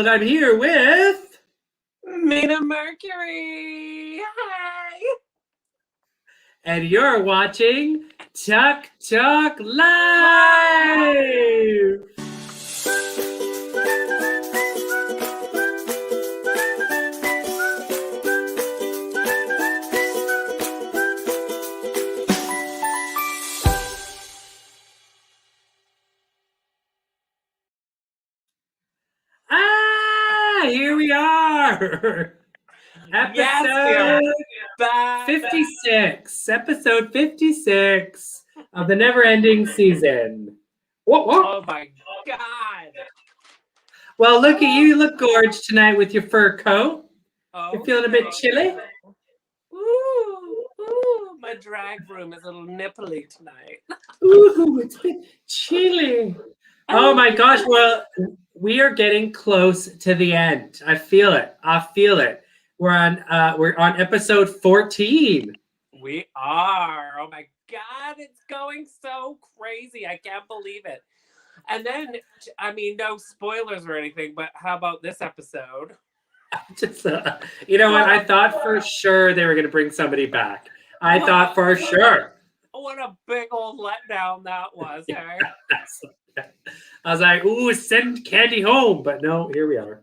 and I'm here with Mina Mercury. Hi. And you're watching Tuck Talk Live. Here we are. Episode 56. Episode 56 of the never-ending season. Whoa. Oh my God. Well, look at you. You look gorgeous tonight with your fur coat. You're feeling a bit chilly? Ooh, my drag room is a little nipply tonight. Ooh, it's a bit chilly. Oh my gosh. Well, we are getting close to the end. I feel it. We're on episode 14. We are. Oh my God, it's going so crazy. I can't believe it. And then, I mean, no spoilers or anything, but how about this episode? Just, you know what? I thought for sure they were going to bring somebody back. I thought for sure. What a big old letdown that was, hey? I was like, ooh, send Candy home. But no, here we are.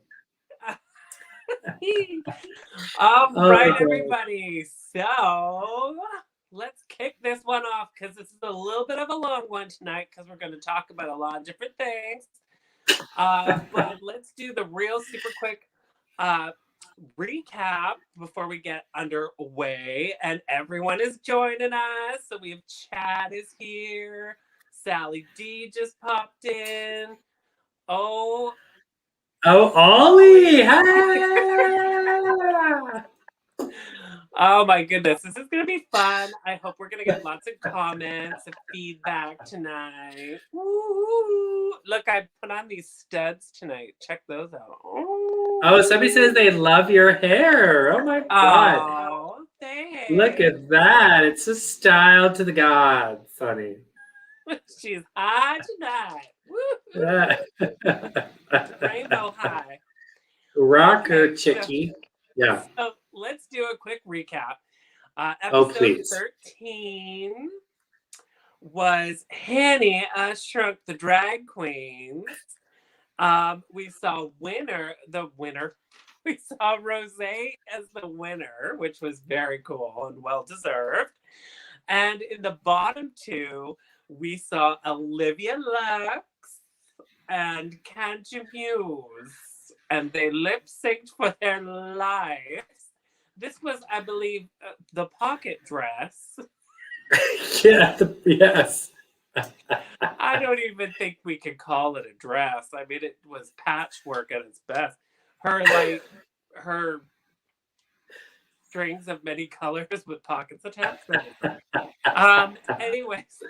All right, everybody. So let's kick this one off because this is a little bit of a long one tonight because we're going to talk about a lot of different things. But let's do the real super quick recap before we get underway. And everyone is joining us. So we have Chad is here. Sally D just popped in. Oh, Ollie! Hi! Oh my goodness, this is going to be fun. I hope we're going to get lots of comments and feedback tonight. Woo! Look, I put on these studs tonight. Check those out. Oh, somebody says they love your hair. Oh my God. Oh, thanks. Look at that. It's a style to the gods, honey. She's high tonight. Rainbow high. Rocker chickie. Yeah. So let's do a quick recap. Episode 13 was Hanny Shrunk the Drag Queens. We saw the winner. We saw Rosé as the winner, which was very cool and well-deserved. And in the bottom two, we saw Olivia Lux and Candy Muse. And they lip-synced for their lives. This was, I believe, the pocket dress. Yes. I don't even think we can call it a dress. I mean, it was patchwork at its best. Her strings of many colors with pockets attached. Anyways,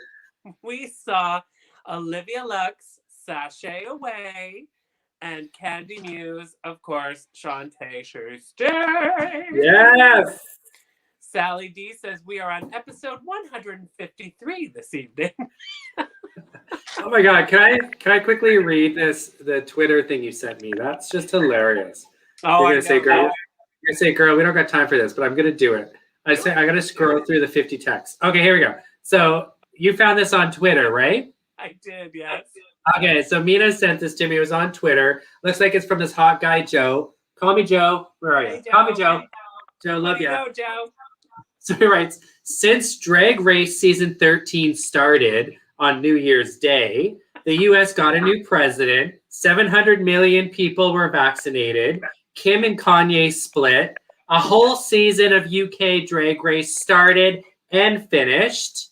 we saw Olivia Lux sashay away. And Candy Muse, of course, Shantae Schuster. Yes. Sally D says we are on episode 153 this evening. Oh my God! Can I quickly read the Twitter thing you sent me? That's just hilarious. Oh, You're gonna say, girl, we don't got time for this, but I'm gonna do it. I gotta scroll through the 50 texts. Okay, here we go. So you found this on Twitter, right? I did, yes. Okay, so Mina sent this to me. It was on Twitter. Looks like it's from this hot guy, Joe. Call me Joe. Where are you? Hey, Joe. Call me Joe. Joe, love you. Go, Joe. So he writes, since Drag Race Season 13 started on New Year's Day, the U.S. got a new president. 700 million people were vaccinated. Kim and Kanye split. A whole season of UK Drag Race started and finished.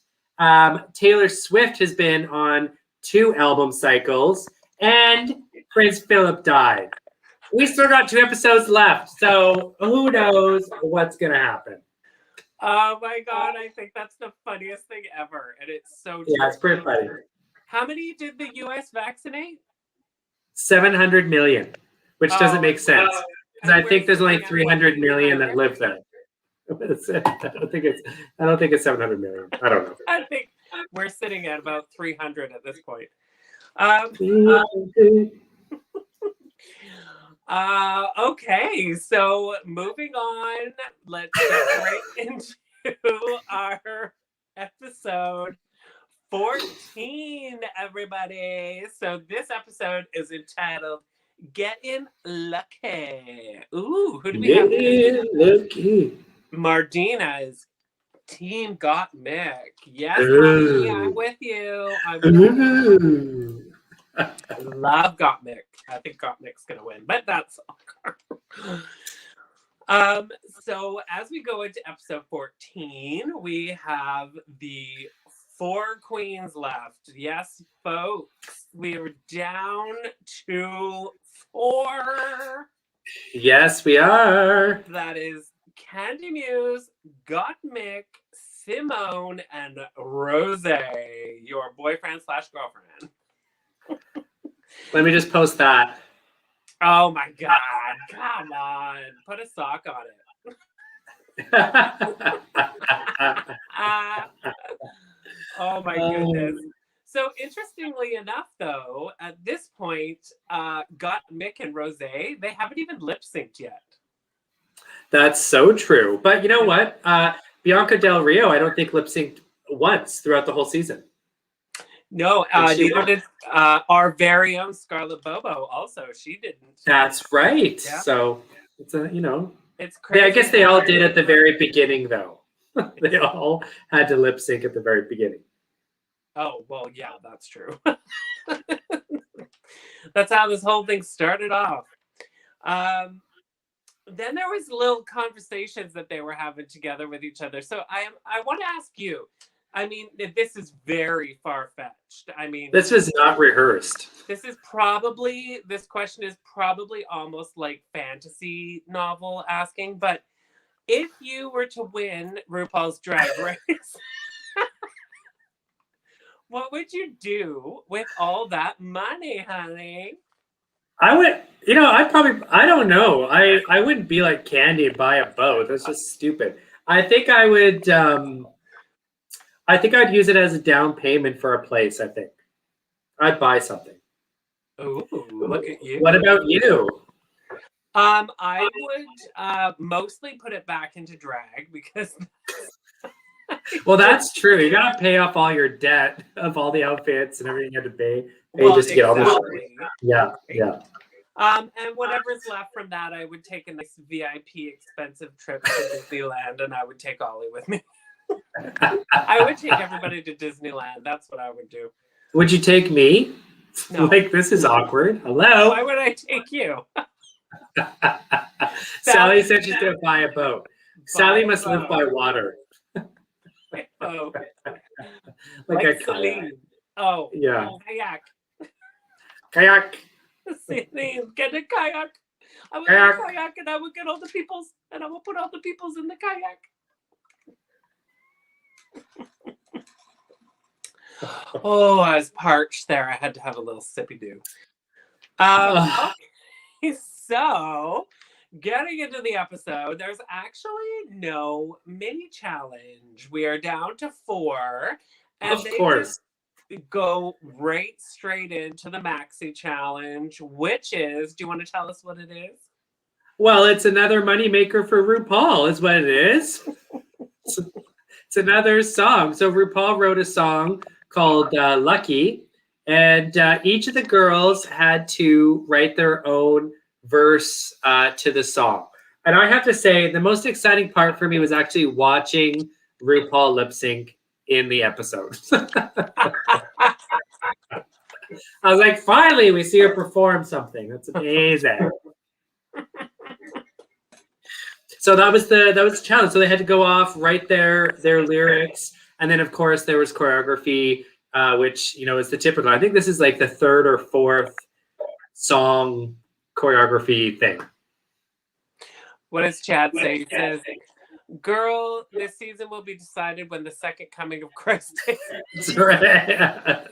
Taylor Swift has been on 2 album cycles, and Prince Philip died. We still got 2 episodes left, so who knows what's gonna happen. Oh my God, I think that's the funniest thing ever, and it's so true. Yeah, it's pretty funny. How many did the U.S. vaccinate? 700 million, which doesn't make sense, because I think there's only 300 million that live there. I don't think it's 700 million. I don't know. I think we're sitting at about 300 at this point. Okay, so moving on, let's get right into our episode 14, everybody. So this episode is entitled Gettin Lucky. Ooh, who do we have? Lucky. Mardina's Team Got Mick. Yes, honey, I'm with you. Love Gottmik. I think Gottmik's gonna win, but that's so as we go into episode 14, we have the 4 queens left. Yes, folks, we are down to 4. Yes, we are. That is Candy Muse, Gottmik, Simone, and Rose, your boyfriend / girlfriend. Let me just post that. Oh my God. Come on. Put a sock on it. Oh my goodness. So interestingly enough, though, at this point, Gottmik and Rose, they haven't even lip synced yet. That's so true. But you know what? Bianca Del Rio, I don't think lip synced once throughout the whole season. No, neither did our very own Scarlett Bobo. Also, she didn't. That's right. Yeah. So it's it's crazy. I guess they all did at the very beginning, though. They all had to lip sync at the very beginning. Oh well, yeah, that's true. That's how this whole thing started off. Then there was little conversations that they were having together with each other. So I want to ask you. I mean, this is very far-fetched. I mean, this was not rehearsed. This question is probably almost like fantasy novel asking, but if you were to win RuPaul's Drag Race, what would you do with all that money, honey? I would, I don't know. I wouldn't be like Candy and buy a boat. That's just stupid. I think I would, I think I'd use it as a down payment for a place, I think. I'd buy something. Ooh, look at you. What about you? I would mostly put it back into drag because... Well, that's true. You got to pay off all your debt of all the outfits and everything you had to pay just to get all this. Yeah. And whatever's left from that, I would take a nice VIP expensive trip to Disneyland, and I would take Ollie with me. I would take everybody to Disneyland. That's what I would do. Would you take me? No. Like, this is awkward. Hello? Why would I take you? Sally said she's going to buy a boat. Sally must live by water. Oh. like a kayak. Oh. Yeah. Kayak. Kayak. Celine, get a kayak. I would get a kayak and I would get all the peoples and I would put all the peoples in the kayak. Oh, I was parched there. I had to have a little sippy do. Okay, so getting into the episode, there's actually no mini challenge. We are down to 4. And of course. Go right straight into the maxi challenge, which is, do you want to tell us what it is? Well, it's another moneymaker for RuPaul is what it is. It's another song. So RuPaul wrote a song called Lucky, and each of the girls had to write their own verse to the song. And I have to say, the most exciting part for me was actually watching RuPaul lip sync in the episode. I was like, finally, we see her perform something. That's amazing. So that was the challenge. So they had to go off, write their lyrics, and then of course there was choreography, which is the typical. I think this is like the 3rd or 4th song choreography thing. What does Chad say? He says, "Girl, this season will be decided when the second coming of Christ is." That's right.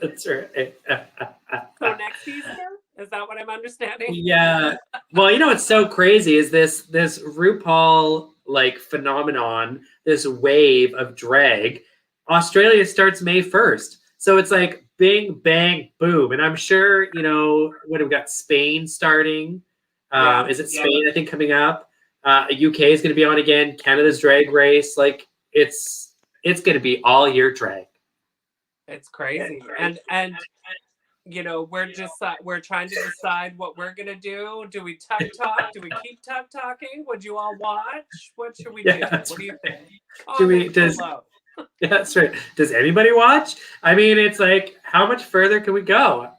That's right. So next season? Is that what I'm understanding? Yeah. Well, what's so crazy is this RuPaul phenomenon, this wave of drag. Australia starts May 1st. So it's like bing, bang, boom. And I'm sure, what have we got? Spain starting Is it Spain? I think coming up. UK is going to be on again. Canada's Drag Race. Like it's going to be all year drag. It's crazy, and we're trying to decide what we're gonna do. Do we talk? Do we keep talking? Would you all watch? What should we do? What do you think? Below. Yeah, that's right. Does anybody watch? I mean, it's like, how much further can we go?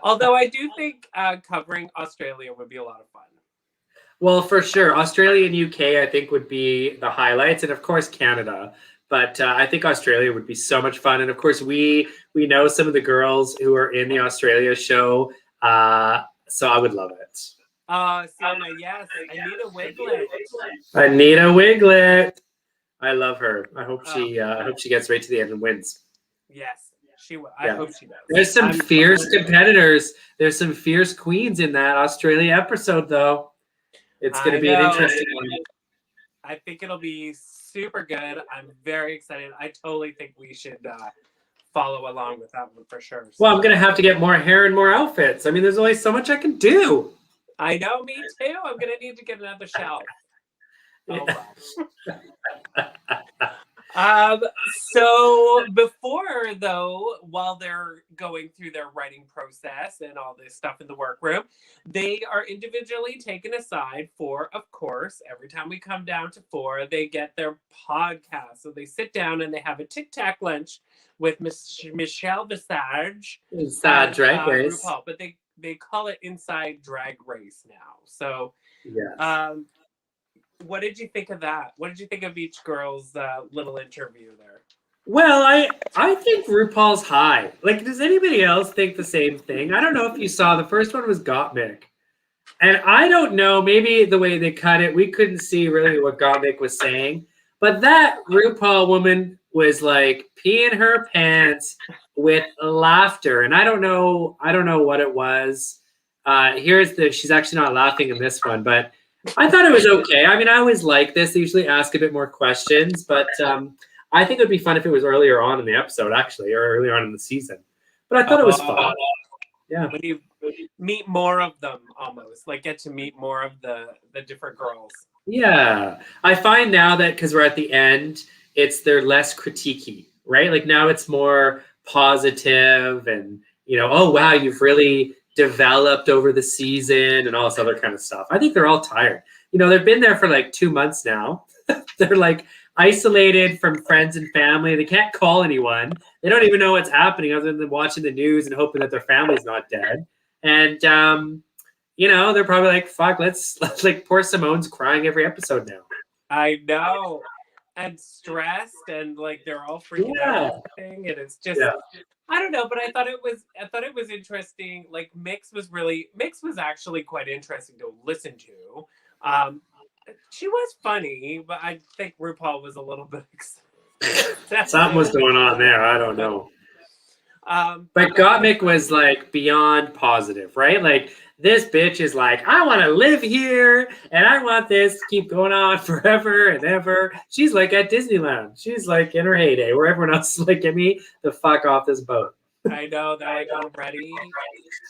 Although I do think covering Australia would be a lot of fun. Well, for sure. Australia and UK, I think, would be the highlights. And of course, Canada. But I think Australia would be so much fun. And of course, we know some of the girls who are in the Australia show. So I would love it. Sienna, yes. Anita Wiglet. Anita Wiglet. I love her. I hope she gets right to the end and wins. Yes, she will. I hope she does. There's some fierce competitors. There's some fierce queens in that Australia episode, though. It's going to be an interesting one. I think it'll be super good. I'm very excited. I totally think we should follow along with that one for sure. So. Well, I'm going to have to get more hair and more outfits. I mean, there's only so much I can do. I know, me too. I'm going to need to get another shelf. Oh, wow. So before, though, while they're going through their writing process and all this stuff in the workroom, they are individually taken aside for, of course, every time we come down to 4, they get their podcast. So they sit down and they have a tic-tac lunch with Michelle Visage. Inside Drag Race. RuPaul, but they call it Inside Drag Race now. So, yeah. What did you think of that? What did you think of each girl's little interview there? Well, I think RuPaul's high. Like, does anybody else think the same thing? I don't know if you saw, the first one was Gottmik. And I don't know, maybe the way they cut it, we couldn't see really what Gottmik was saying. But that RuPaul woman was like peeing her pants with laughter. And I don't know what it was. She's actually not laughing in this one, but I thought it was okay. I mean, I always like this. They usually ask a bit more questions, but I think it would be fun if it was earlier on in the episode, actually, or earlier on in the season. But I thought it was fun. Yeah. When you meet more of them, almost like get to meet more of the different girls. Yeah, I find now that because we're at the end, they're less critiquey, right? Like now it's more positive, and oh wow, you've really developed over the season and all this other kind of stuff. I think they're all tired. They've been there for like 2 months now. They're like isolated from friends and family. They can't call anyone. They don't even know what's happening other than watching the news and hoping that their family's not dead. And they're probably like, fuck, let's like, poor Simone's crying every episode now. I know. And stressed, and like they're all freaking out and everything, and it's just I don't know, but I thought it was interesting. Like Mix was actually quite interesting to listen to. She was funny, but I think RuPaul was a little bit something was going on there. I don't know. But Gottmik was like beyond positive, right? Like this bitch is like, I want to live here and I want this to keep going on forever and ever. She's like at Disneyland. She's like in her heyday where everyone else is like, get me the fuck off this boat. I know, they're like all ready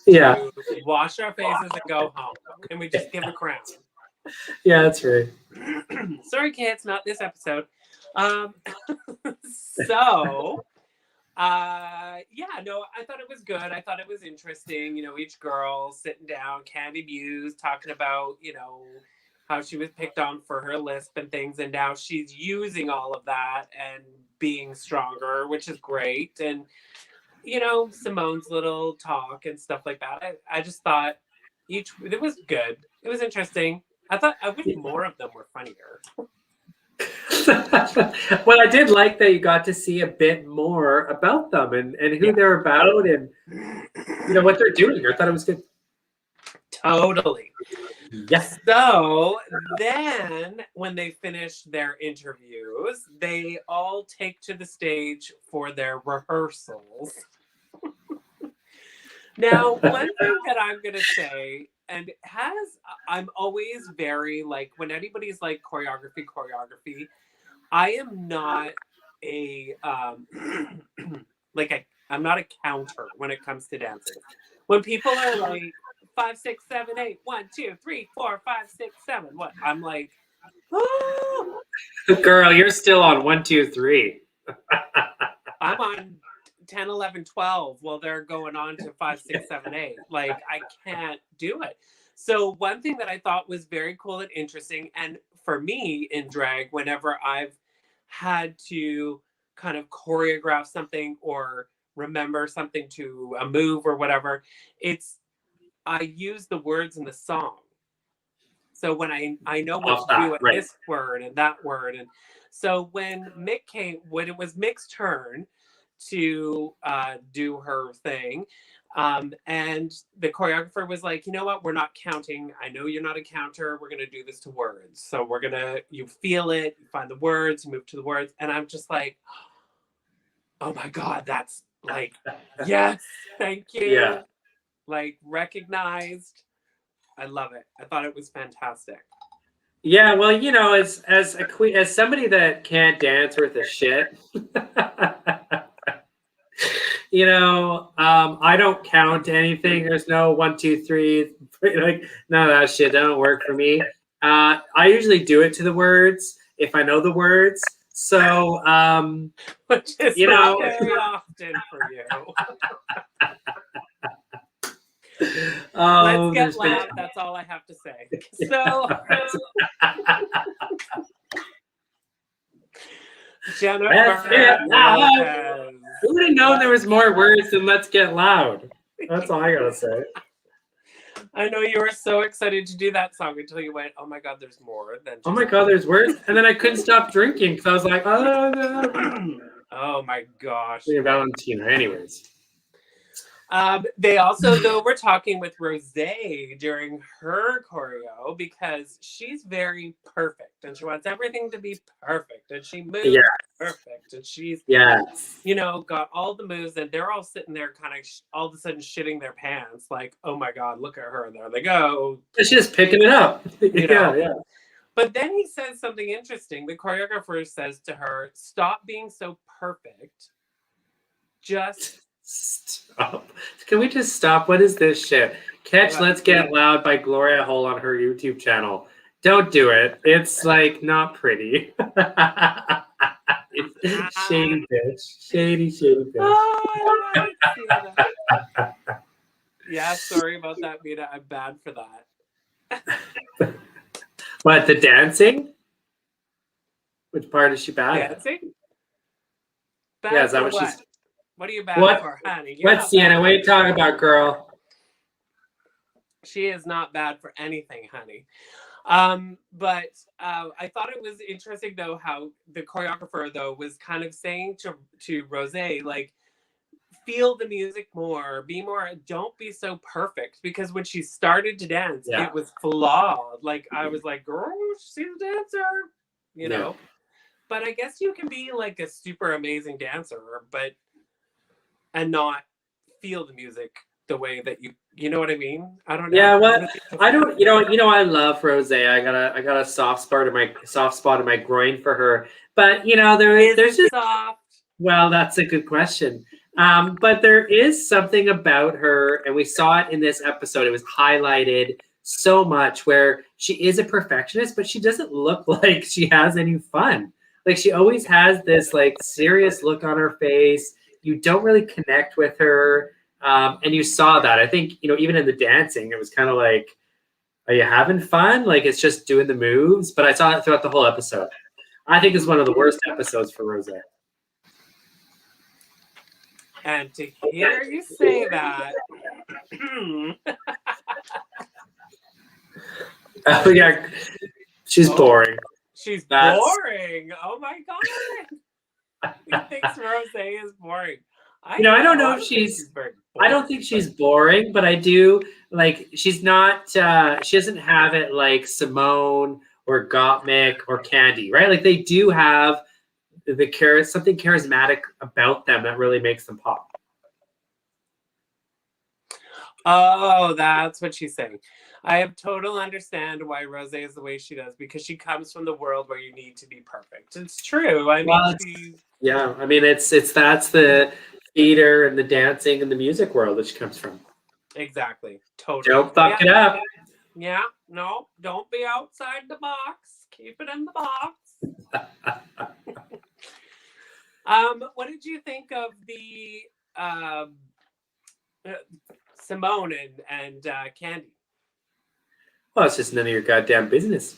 to wash our faces and go home. Can we just give a crown? Yeah, that's right. Sorry, kids, not this episode. I thought it was good. I thought it was interesting. Each girl sitting down, Candy Muse talking about, how she was picked on for her lisp and things. And now she's using all of that and being stronger, which is great. And, Simone's little talk and stuff like that. I just thought it was good. It was interesting. I wish more of them were funnier. Well, I did like that you got to see a bit more about them and who they're about and what they're doing. I thought it was good. Totally. Yes. So then when they finish their interviews, they all take to the stage for their rehearsals. Now, one thing that I'm going to say, and I'm always very like, when anybody's like choreography, I am not I'm not a counter when it comes to dancing. When people are like 5, 6, 7, 8. 1, 2, 3, 4, 5, 6, 7. What? I'm like, oh. Girl, you're still on 1, 2, 3. I'm on 10, 11, 12 while they're going on to 5, 6, 7, 8. Like, I can't do it. So one thing that I thought was very cool and interesting, and for me in drag, whenever I've had to kind of choreograph something or remember something to a move or whatever, I use the words in the song. So when I know what to do at this word and that word. And so when it was Mick's turn to do her thing, and the choreographer was like, you know what, we're not counting. I know you're not a counter. We're going to do this to words. So you feel it, you find the words, you move to the words. And I'm just like, oh my God, that's like, yes, thank you. Yeah. Like, recognized. I love it. I thought it was fantastic. Yeah, well, you know, as somebody that can't dance worth a shit, you know, I don't count anything. There's no 1, 2, 3. Like, none of that shit. That don't work for me. I usually do it to the words if I know the words. So, which is you not know, very often for you. Oh, let's get loud. That's all I have to say. So, Jennifer, let's get loud. Who would have known there was more words than "let's get loud"? That's all I gotta say. I know you were so excited to do that song until you went, "Oh my God, there's more than." Oh my God, there's words, and then I couldn't stop drinking because I was like, "Oh no!" Oh my gosh. Valentina. Anyways. They also, though, were talking with Rosé during her choreo because she's very perfect and she wants everything to be perfect and she moves perfect and she's, you know, got all the moves and they're all sitting there kind of all of a sudden shitting their pants like, oh my God, look at her. And there they go. She's just picking it up. Yeah. But then he says something interesting. The choreographer says to her, stop being so perfect. Just stop. Can we just stop? What is this shit? Catch Let's Get Loud by Gloria Hole on her YouTube channel. Don't do it. It's like not pretty. Shady bitch. Shady bitch. Oh, I love it. Yeah, sorry about that, Mina. I'm bad for that. What, the dancing? Which part is she bad dancing? Bad yeah, is that what she's... What are you bad for, honey? What's Sienna? What are you talking about, girl? She is not bad for anything, honey. But I thought it was interesting, though, how the choreographer, though, was kind of saying to Rosé, like, feel the music more, be more, don't be so perfect. Because when she started to dance, it was flawed. Like, I was like, girl, she's a dancer, you know? But I guess you can be like a super amazing dancer, and not feel the music the way that you know what I mean? I don't know. Yeah, well, I don't. You know, I love Rosé. I got a soft spot in my groin for her. But you know, there's just soft. Well, that's a good question. But there is something about her, and we saw it in this episode. It was highlighted so much where she is a perfectionist, but she doesn't look like she has any fun. Like she always has this like serious look on her face. You don't really connect with her. And you saw that. I think, you know, even in the dancing, it was kind of like, are you having fun? Like it's just doing the moves. But I saw it throughout the whole episode. I think it's one of the worst episodes for Rosé. And to hear you say that. Oh, yeah. She's boring. She's boring. Oh my God. He thinks Rosé is boring. I don't know if I don't think she's boring, but I do like she's not she doesn't have it like Simone or Gottmik or Candy, right? Like they do have something charismatic about them that really makes them pop. Oh, that's what she's saying. I have total understand why Rosé is the way she does because she comes from the world where you need to be perfect. It's true. I mean, I mean, it's that's the theater and the dancing and the music world that she comes from. Exactly. Totally. Don't fuck it up. Yeah. No, don't be outside the box. Keep it in the box. What did you think of the Simone and Candy? Well, it's just none of your goddamn business.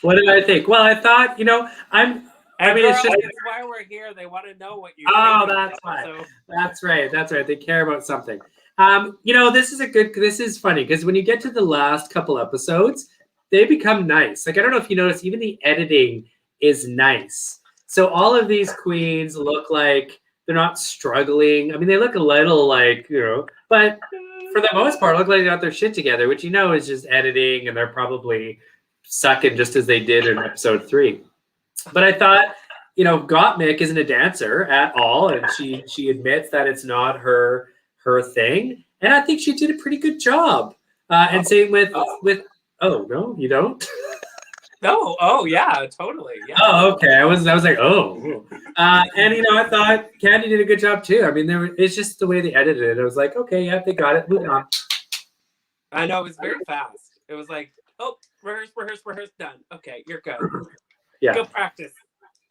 What did I think? Well, I thought, It's just it's why we're here. They want to know what you. Oh, that's why. So. That's right. They care about something. This is funny because when you get to the last couple episodes, they become nice. Like, I don't know if you notice, even the editing is nice. So all of these queens look like they're not struggling. I mean, they look a little like, but for the most part, look like they got their shit together, which is just editing, and they're probably sucking just as they did in episode 3. But I thought, Gottmik isn't a dancer at all, and she admits that it's not her thing, and I think she did a pretty good job. And same with oh no, you don't? No, oh yeah, totally. Yeah. Oh, okay. I was like, oh. And I thought Candy did a good job too. I mean, it's just the way they edited it. I was like, okay, yeah, they got it. Moving on. I know, it was very fast. It was like, oh, rehearse, done. Okay, you're good. Yeah. Go practice.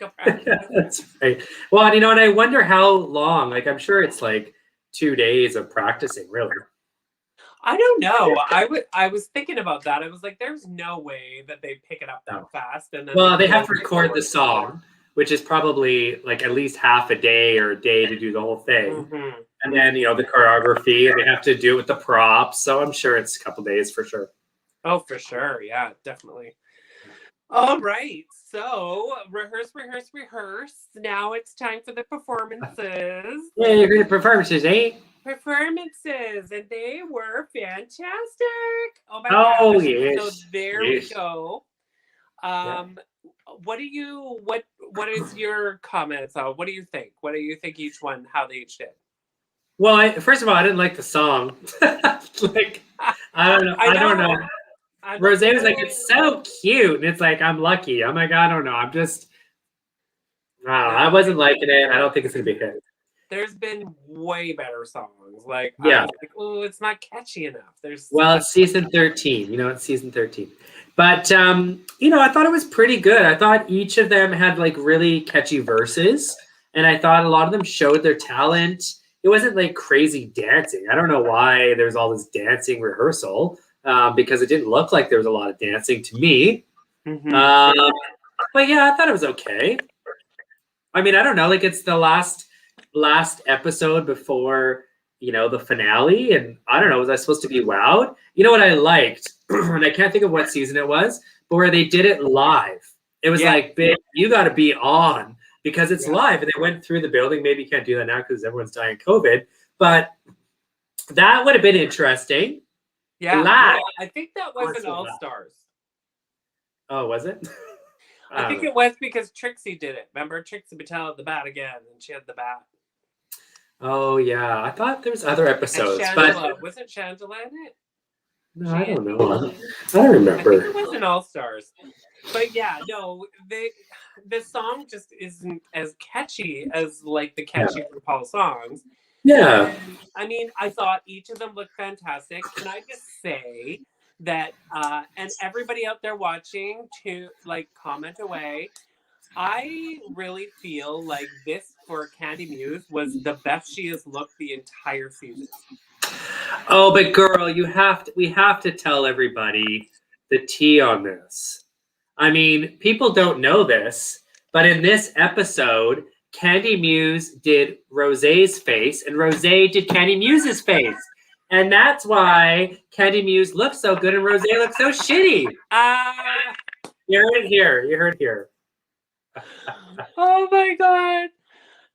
That's right. Well, and I wonder how long. Like, I'm sure it's like 2 days of practicing, really. I don't know. I was thinking about that. I was like, there's no way that they pick it up that fast. And then they have to record the song, which is probably like at least half a day or a day to do the whole thing. Mm-hmm. And then, the choreography, and they have to do it with the props. So I'm sure it's a couple days for sure. Oh, for sure. Yeah, definitely. All right. So rehearse. Now it's time for the performances. Yeah, you're good at performances, eh? Performances, and they were fantastic. Oh my gosh. Yes. So there we go. What is your comments on? What do you think? What do you think each one, how they each did? Well, first of all, I didn't like the song. Like, I don't know. Rose was like, it's so cute. And it's like, I'm lucky. I'm like, I don't know. I'm just, I wasn't liking it. I don't think it's going to be good. There's been way better songs. Like, yeah. I was like, oh, it's not catchy enough. It's season 13. It's season 13. But, I thought it was pretty good. I thought each of them had like really catchy verses. And I thought a lot of them showed their talent. It wasn't like crazy dancing. I don't know why there's all this dancing rehearsal. Because it didn't look like there was a lot of dancing to me. Mm-hmm. But yeah, I thought it was okay. I mean, I don't know, like it's the last episode before, the finale. And I don't know, was I supposed to be wowed? You know what I liked? And I can't think of what season it was, but where they did it live. It was like, babe, you got to be on because it's live. And they went through the building. Maybe you can't do that now because everyone's dying of COVID. But that would have been interesting. Yeah, live. I think that was an All-Stars. Oh, was it? I think it was because Trixie did it. Remember, Trixie Mattel had the bat again, and she had the bat. Oh yeah, I thought there was other episodes, but wasn't Shangela in it? No, I don't know. I don't remember. I think it was an All-Stars. But yeah, no, the song just isn't as catchy as like the catchy RuPaul songs. Yeah. I mean, I thought each of them looked fantastic. Can I just say that, and everybody out there watching to like comment away, I really feel like this for Candy Muse was the best she has looked the entire season. Oh, but girl, we have to tell everybody the tea on this. I mean, people don't know this, but in this episode, Candy Muse did Rosé's face, and Rosé did Candy Muse's face. And that's why Candy Muse looks so good and Rosé looks so shitty. You heard it here. Oh my God.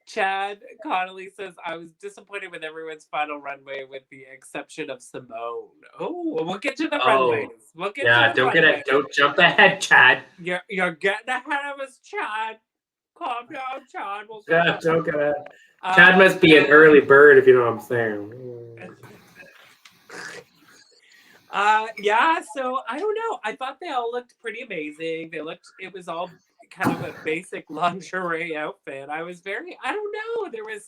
Chad Connolly says, I was disappointed with everyone's final runway with the exception of Simone. Oh, we'll get to the runways. We'll get to the runways. Don't jump ahead, Chad. You're getting ahead of us, Chad. Calm down, Chad. Don't get ahead. Chad must be an early bird, if you know what I'm saying. Yeah, so I don't know. I thought they all looked pretty amazing. It was all kind of a basic lingerie outfit. I was very, I don't know. There was,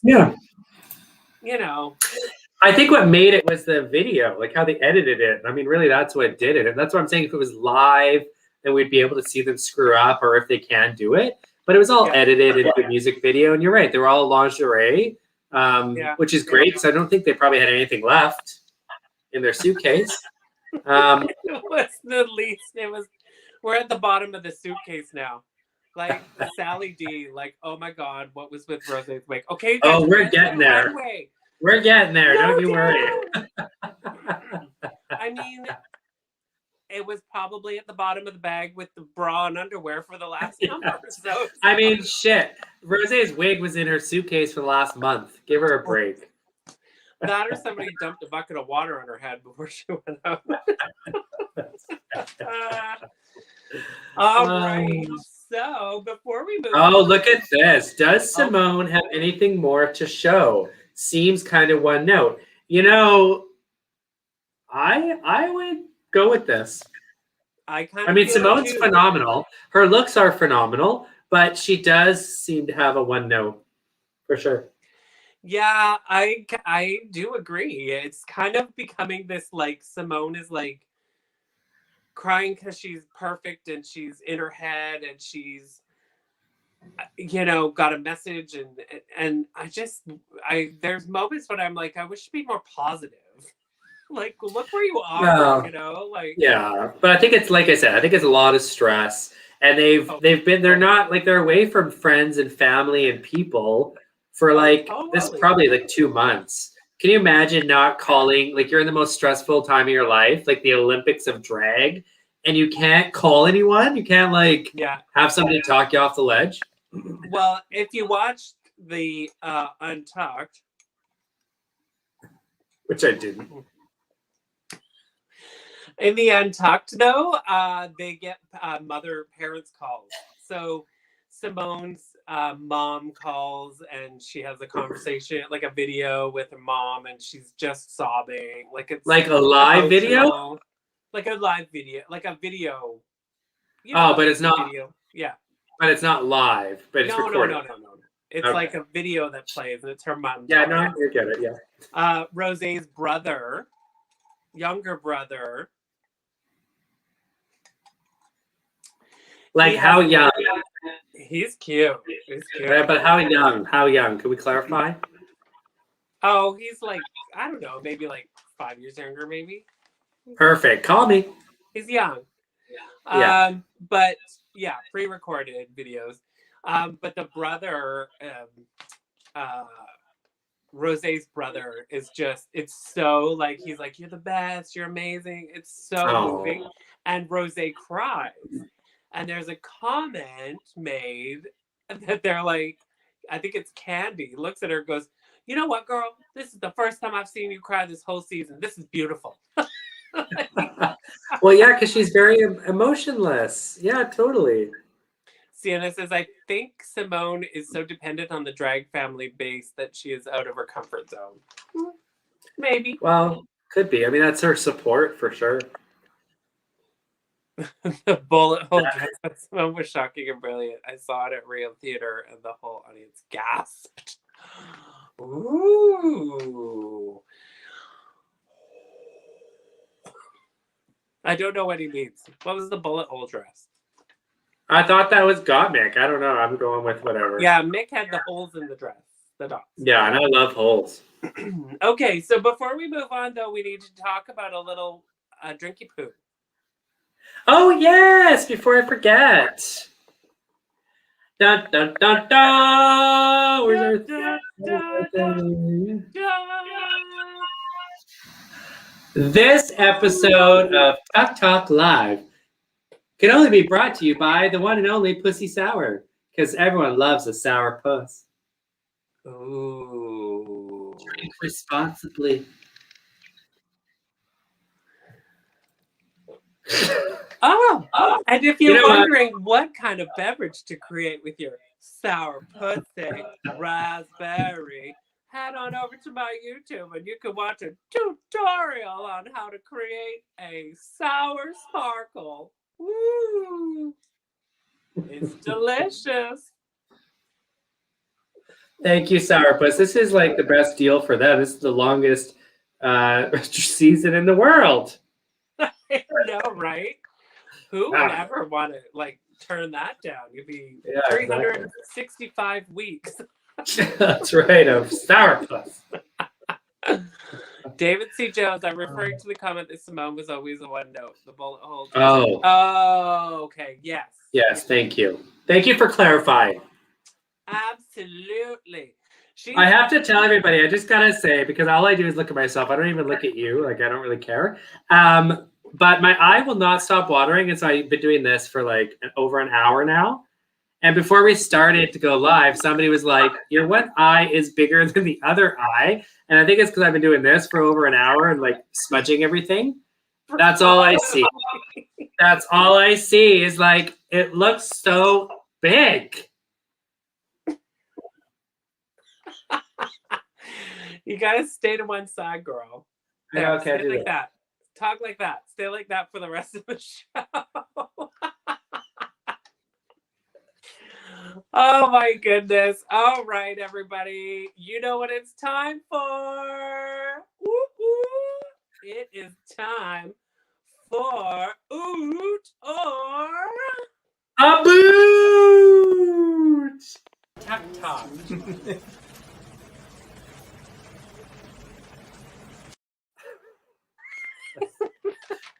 you know. I think what made it was the video, like how they edited it. I mean, really, that's what did it. And that's what I'm saying. If it was live, then we'd be able to see them screw up, or if they can do it. But it was all edited into a music video. And you're right, they were all lingerie, which is great because I don't think they probably had anything left in their suitcase. It was the least. It was. We're at the bottom of the suitcase now. Like Sally D. Like, oh my God, what was with Rose's wig? Okay, guys, we're getting there. Runway. We're getting there. Don't you worry. I mean, it was probably at the bottom of the bag with the bra and underwear for the last number. So I mean, shit. Rose's wig was in her suitcase for the last month. Give her a break. That or somebody dumped a bucket of water on her head before she went out. All right. So before we move on, look at this. Does Simone have anything more to show? Seems kind of one note. You know, I would go with this. I mean, Simone's phenomenal. Her looks are phenomenal, but she does seem to have a one note for sure. Yeah, I do agree. It's kind of becoming this like Simone is like crying because she's perfect and she's in her head and she's got a message and there's moments when I'm like, I wish to be more positive. Like, look where you are, but I think it's like I said, I think it's a lot of stress, and they're not like, they're away from friends and family and people for this probably like 2 months. Can you imagine not calling, like, you're in the most stressful time of your life, like the Olympics of drag, and you can't call anyone? You can't have somebody talk you off the ledge? Well, if you watched the Untucked, which I didn't. In the Untucked, though, they get parents calls. So Simone's mom calls and she has a conversation, like a video with her mom, and she's just sobbing. Like it's like a live video? Like a live video, like a video. But it's not. Video. Yeah. But it's not live, but it's recorded. No. It's like a video that plays, and it's her mom. Yeah, no, you get it, yeah. Rose's younger brother. Like how young? He's cute. But how young? How young? Can we clarify? Oh, he's like, I don't know, maybe like 5 years younger, maybe. Perfect. Call me. He's young. Yeah. But yeah, pre-recorded videos. But the brother, Rose's brother, is just, it's so like, he's like, you're the best, you're amazing. It's so moving. And Rose cries. And there's a comment made that they're like, I think it's Candy, looks at her and goes, you know what, girl? This is the first time I've seen you cry this whole season. This is beautiful. Well, yeah, because she's very emotionless. Yeah, totally. Sienna says, I think Simone is so dependent on the drag family base that she is out of her comfort zone. Maybe. Well, could be. I mean, that's her support for sure. The bullet hole dress that Simone was shocking and brilliant. I saw it at Real Theater and the whole audience gasped. Ooh. I don't know what he means. What was the bullet hole dress? I thought that was Gottmik. I don't know. I'm going with whatever. Yeah, Mick had the holes in the dress. The dots. Yeah, and I love holes. Okay, so before we move on, though, we need to talk about a little drinky poo. Oh, yes! Before I forget. Dun, dun, dun, dun! Where's This episode of Tuck Talk Live can only be brought to you by the one and only Pussy Sour, because everyone loves a sour puss. Ooh. Drink responsibly. And if you're wondering what kind of beverage to create with your sour pussy raspberry, head on over to my YouTube and you can watch a tutorial on how to create a sour sparkle. Woo! It's delicious. Thank you, Sourpuss. This is like the best deal for them. This is the longest season in the world. I know, right? Who would ever want to like turn that down? You'd be 365 weeks. That's right, of Sourpuss. David C. Jones, I'm referring to the comment that Simone was always a one note. The bullet hole. Oh, okay. Yes. Yes, thank you. Thank you for clarifying. Absolutely. I have to tell everybody, I just gotta say, because all I do is look at myself. I don't even look at you. Like, I don't really care. But my eye will not stop watering. And so I've been doing this for like over an hour now. And before we started to go live, somebody was like, your one eye is bigger than the other eye. And I think it's because I've been doing this for over an hour and like smudging everything. That's all I see. That's all I see is like, it looks so big. You gotta stay to one side, girl. Yeah, okay, stay like that. Talk like that. Stay like that for the rest of the show. Oh my goodness. All right, everybody. You know what it's time for. Woo-hoo. It is time for Oot or a Boot. TikTok.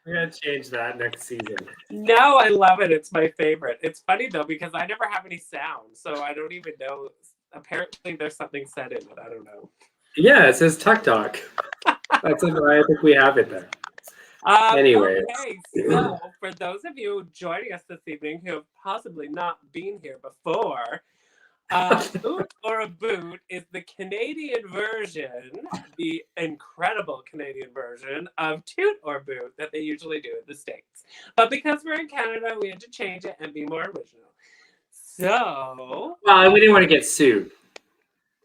We're gonna change that next season. No, I love it. It's my favorite. It's funny though because I never have any sound, so I don't even know. Apparently, there's something said in it. I don't know. Yeah, it says TikTok. That's why I think we have it there. Anyway. Okay, so for those of you joining us this evening who have possibly not been here before, Oot or a Boot is the Canadian version, the incredible Canadian version of Toot or Boot that they usually do in the States. But because we're in Canada, we had to change it and be more original. So... Well, we didn't want to get sued.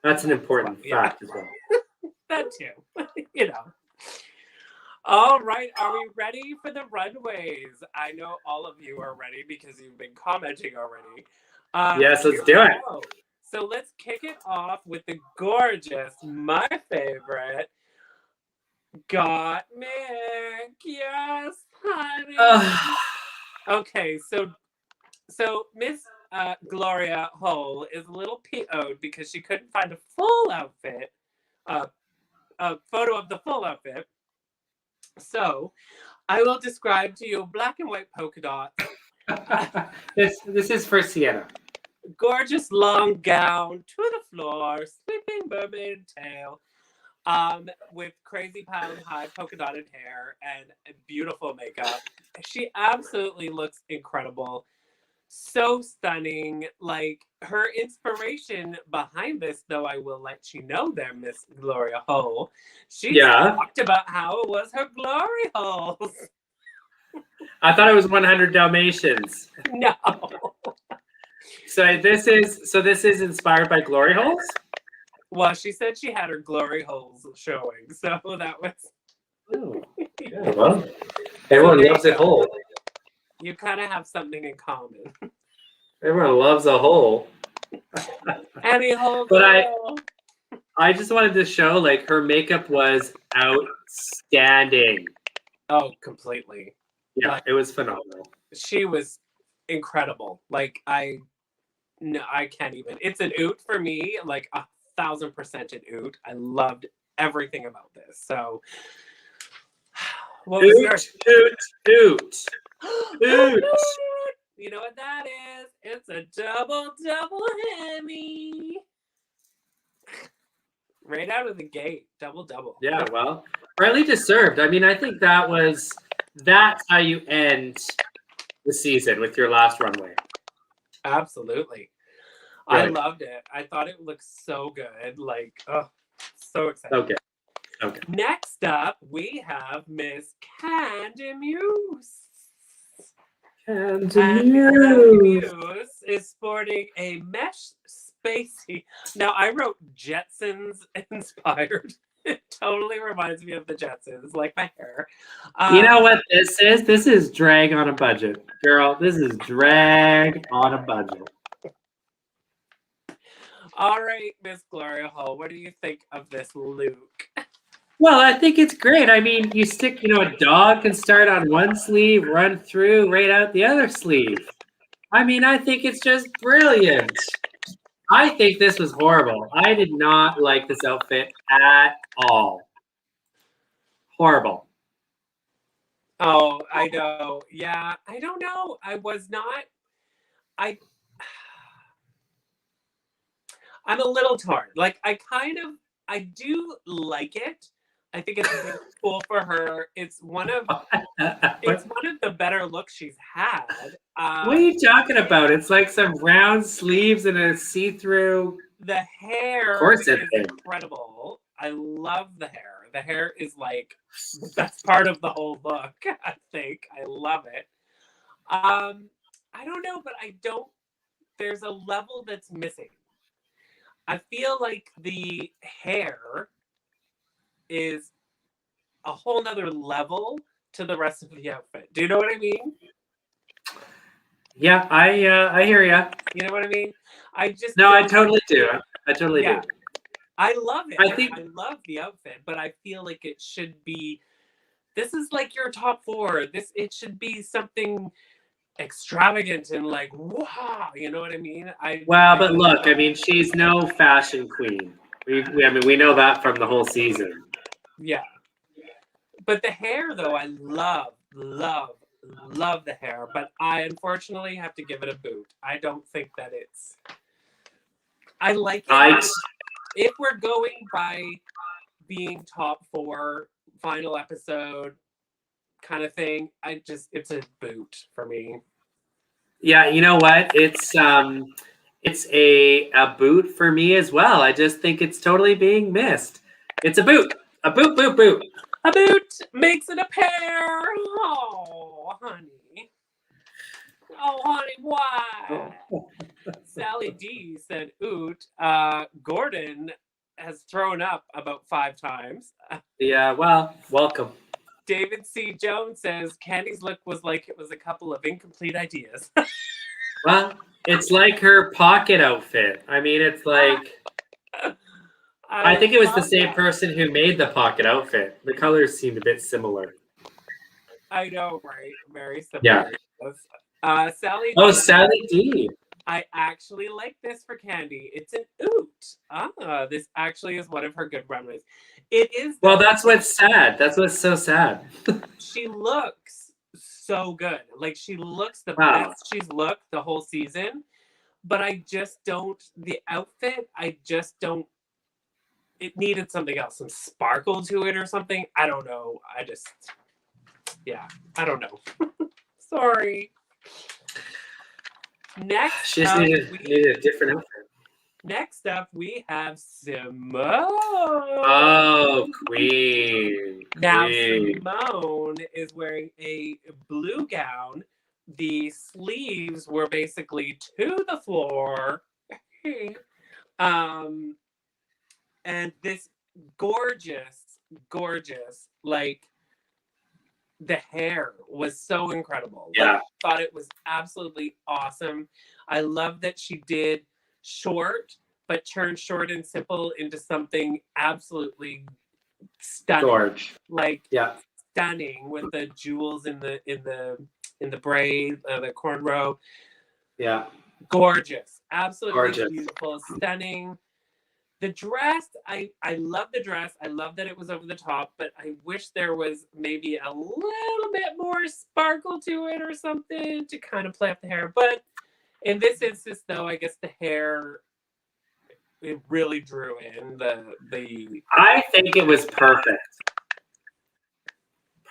That's an important fact as well. That too. You know. All right, are we ready for the runways? I know all of you are ready because you've been commenting already. Yes, let's do it. So let's kick it off with the gorgeous, my favorite, Got Mick. Yes, honey. Okay, so Miss Gloria Hull is a little PO'd because she couldn't find a full outfit, a photo of the full outfit. So I will describe to you black and white polka dots. This is for Sienna. Gorgeous long gown to the floor, sweeping mermaid tail, with crazy pile high polka dotted hair and beautiful makeup. She absolutely looks incredible. So stunning. Like her inspiration behind this, though, I will let you know there, Miss Gloria Hull. She talked about how it was her glory holes. I thought it was 100 Dalmatians. No. So this is inspired by glory holes? Well, she said she had her glory holes showing, so that was. Oh, yeah, well, everyone loves a hole. You kind of have something in common. Everyone loves a hole. Any hole. But I just wanted to show like her makeup was outstanding. Oh, completely. Yeah, like, it was phenomenal. She was incredible. Like I can't even. It's an oot for me. Like 1,000% an oot. I loved everything about this. So, what was yours? Oot. You know what that is? It's a double Hemi. Right out of the gate, double. Yeah, well, rightly deserved. I mean, I think that's how you end the season with your last runway. Absolutely. Right. I loved it. I thought it looked so good. Like, oh, so excited. Okay. Next up, we have Miss Candy Muse. Candy Muse is sporting a mesh spacey. Now, I wrote Jetsons inspired It totally reminds me of the Jetsons, like my hair. You know what this is? This is drag on a budget. Girl, this is drag on a budget. All right, Miss Gloria Hall, what do you think of this look? Well, I think it's great. I mean, you stick, a dog can start on one sleeve, run through, right out the other sleeve. I mean, I think it's just brilliant. I think this was horrible. I did not like this outfit at all. Horrible. Oh, I know. Yeah, I don't know. I'm a little torn. Like, I do like it. I think it's really cool for her. It's one of the better looks she's had. What are you talking about? It's like some round sleeves and a see-through. The hair is incredible. I love the hair. The hair is like the best part of the whole look. I think I love it. I don't know, but there's a level that's missing. I feel like the hair is a whole nother level to the rest of the outfit. Do you know what I mean? Yeah, I hear ya. You know what I mean? I totally do. I totally do. I love it. I love the outfit, but I feel like it should be. This is like your top 4. It should be something extravagant and like wow. You know what I mean? But look, I mean, she's no fashion queen. We know that from the whole season. Yeah. But the hair, though, I love the hair. But I unfortunately have to give it a boot. I don't think that I like it. If we're going by being top 4 final episode kind of thing, it's a boot for me. Yeah, you know what? It's a boot for me as well. I just think it's totally being missed. It's a boot. A boot, boot, boot. A boot makes it a pair. Oh, honey. Oh, honey, why? Sally D said, oot. Gordon has thrown up about 5 times. Yeah, well, welcome. David C. Jones says, Candy's look was like it was a couple of incomplete ideas. Well, it's like her pocket outfit. I mean, it's like... I think it was the same person who made the pocket outfit. The colors seemed a bit similar. I know, right? Very similar. Yeah. Sally. Oh, Sally D. I actually like this for Candy. It's an oot. This actually is one of her good runways. It is. Well, that's what's sad. That's what's so sad. She looks so good. Like, she looks the best she's looked the whole season. But I just don't. The outfit, I just don't. It needed something else, some sparkle to it or something. I don't know. I don't know. Sorry. Next, she just needed a different outfit. Next up, we have Simone. Oh, queen. Now, Simone is wearing a blue gown. The sleeves were basically to the floor. And this gorgeous, like, the hair was so incredible. Yeah. Like, I thought it was absolutely awesome. I love that she did short, but turned short and simple into something absolutely stunning. Gorge. Like, stunning with the jewels in the braid, the cornrow. Yeah. Gorgeous. Absolutely beautiful, stunning. The dress, I love the dress. I love that it was over the top, but I wish there was maybe a little bit more sparkle to it or something to kind of play up the hair. But in this instance, though, I guess the hair, it really drew in the. I think it was perfect.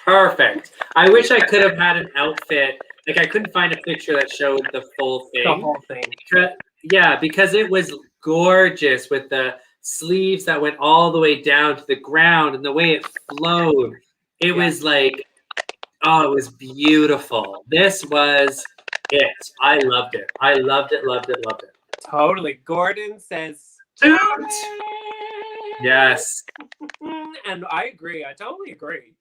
Perfect. I wish I could have had an outfit. Like, I couldn't find a picture that showed the full thing. The whole thing. Because it was gorgeous with the sleeves that went all the way down to the ground and the way it flowed. It was like, it was beautiful. This was it. I loved it. I loved it. Totally. Gordon says, Yes. And I agree. I totally agree.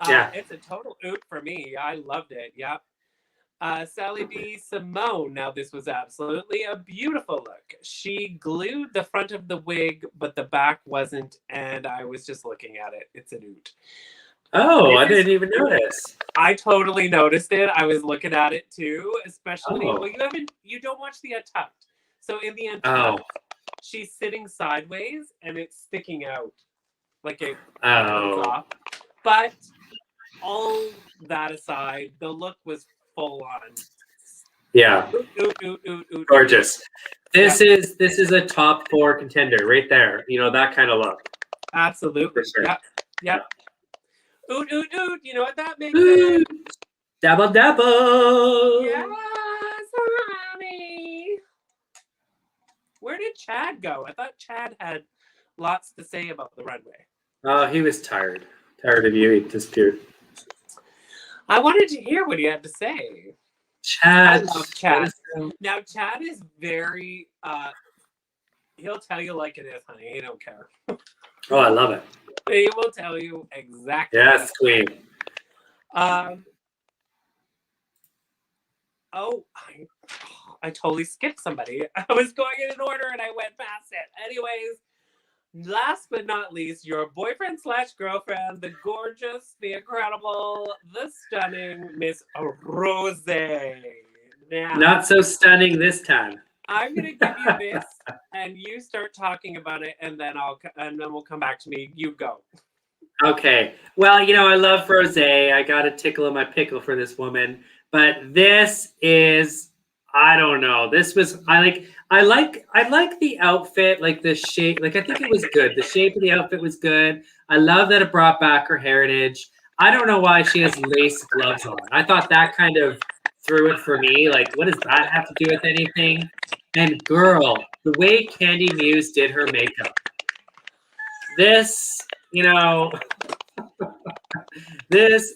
Yeah. It's a total oot for me. I loved it. Yep. Sally B. Simone. Now, this was absolutely a beautiful look. She glued the front of the wig, but the back wasn't, and I was just looking at it. It's an oot. Oh, I didn't even notice. I totally noticed it. I was looking at it too, especially. Oh. Well, you don't watch the Untucked. So in the Untucked, she's sitting sideways and it's sticking out like it comes off. But all that aside, the look was full on. Yeah. Oot. Gorgeous. This is a top 4 contender right there. You know, that kind of look. Absolutely. For sure. Yep. Oot. You know what that makes it? Dabble. Yes, honey. Where did Chad go? I thought Chad had lots to say about the runway. Oh, he was tired. Tired of you. He disappeared. I wanted to hear what he had to say. Chad. I love Chad. Now, Chad is very, he'll tell you like it is, honey. He don't care. Oh, I love it. He will tell you exactly. Yes, queen. I totally skipped somebody. I was going in an order and I went past it. Anyways, last but not least, your boyfriend / girlfriend, the gorgeous, the incredible, the stunning Miss Rose. Now, not so stunning this time. I'm gonna give you this, and you start talking about it, and then we'll come back to me. You go. Okay. Well, you know, I love Rose. I got a tickle in my pickle for this woman, but this is, I don't know. This was, I like the outfit, like the shape. Like, I think it was good. The shape of the outfit was good. I love that it brought back her heritage. I don't know why she has lace gloves on. I thought that kind of threw it for me. Like, what does that have to do with anything? And girl, the way Candy Muse did her makeup. This, you know,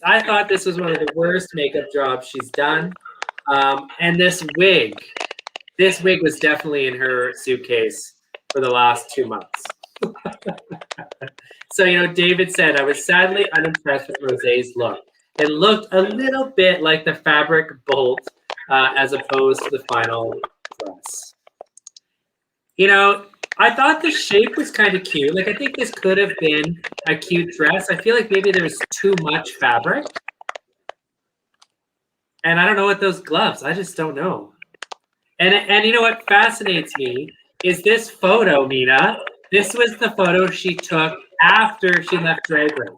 I thought this was one of the worst makeup jobs she's done. And this wig was definitely in her suitcase for the last 2 months. So, you know, David said, I was sadly unimpressed with Rosé's look. It looked a little bit like the fabric bolt as opposed to the final dress. You know, I thought the shape was kind of cute. Like, I think this could have been a cute dress. I feel like maybe there was too much fabric. And I don't know what those gloves, I just don't know. And you know what fascinates me is this photo, Mina. This was the photo she took after she left Drag Race.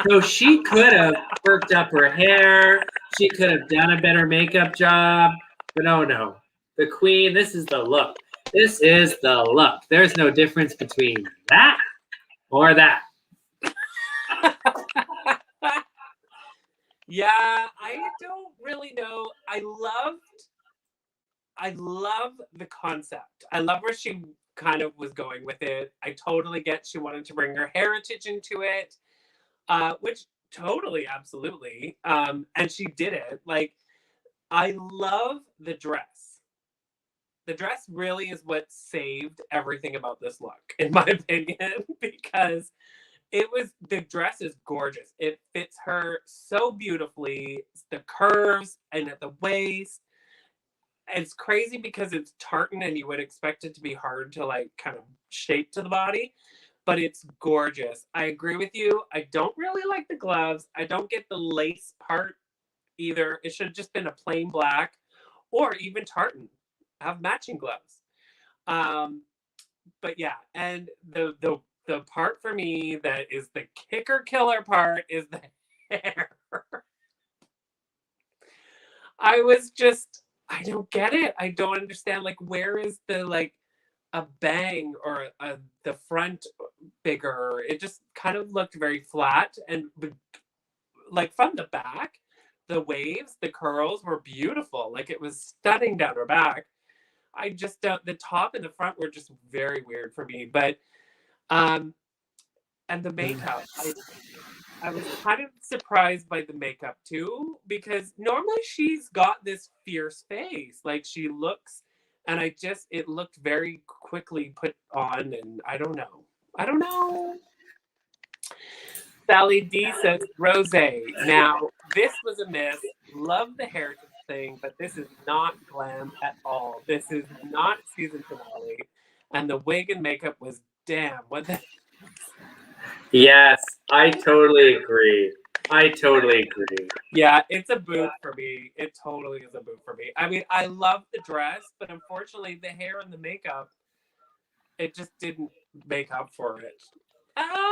So she could have worked up her hair. She could have done a better makeup job. But no. The queen, this is the look. This is the look. There's no difference between that or that. Yeah, I don't really know. I love the concept. I love where she kind of was going with it. I totally get she wanted to bring her heritage into it, which totally, absolutely. And she did it. Like, I love the dress. The dress really is what saved everything about this look, in my opinion, because the dress is gorgeous. It fits her so beautifully. The curves and at the waist. It's crazy because it's tartan and you would expect it to be hard to like kind of shape to the body, but it's gorgeous. I agree with you. I don't really like the gloves. I don't get the lace part either. It should have just been a plain black or even tartan. Have matching gloves. But yeah, and the part for me that is the kicker killer part is the hair. I don't get it. I don't understand. Like, where is the like a bang or the front bigger? It just kind of looked very flat, and like from the back, the waves, the curls were beautiful. Like, it was stunning down her back. I just don't. The top and the front were just very weird for me. But and the makeup, I was kind of surprised by the makeup too, because normally she's got this fierce face. Like, she looks, and it looked very quickly put on, and I don't know. I don't know. Sally D says Rose. Now, this was a miss. Love the heritage thing, but this is not glam at all. This is not season finale. And the wig and makeup was damn. What the? Yes, I totally agree. Yeah, it's a boot for me. It totally is a boot for me. I mean, I love the dress, but unfortunately, the hair and the makeup, it just didn't make up for it.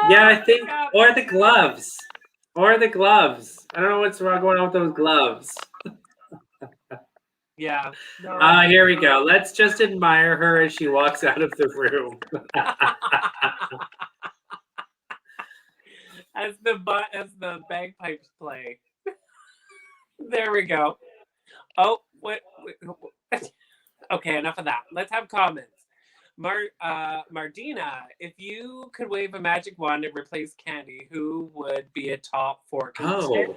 Yeah, I think, or the gloves. I don't know what's wrong going on with those gloves. Yeah. No. Here we go. Let's just admire her as she walks out of the room. as the bagpipes play. There we go. Oh, wait. Okay, enough of that. Let's have comments. Mardina, if you could wave a magic wand and replace Candy, who would be a top 4 contender?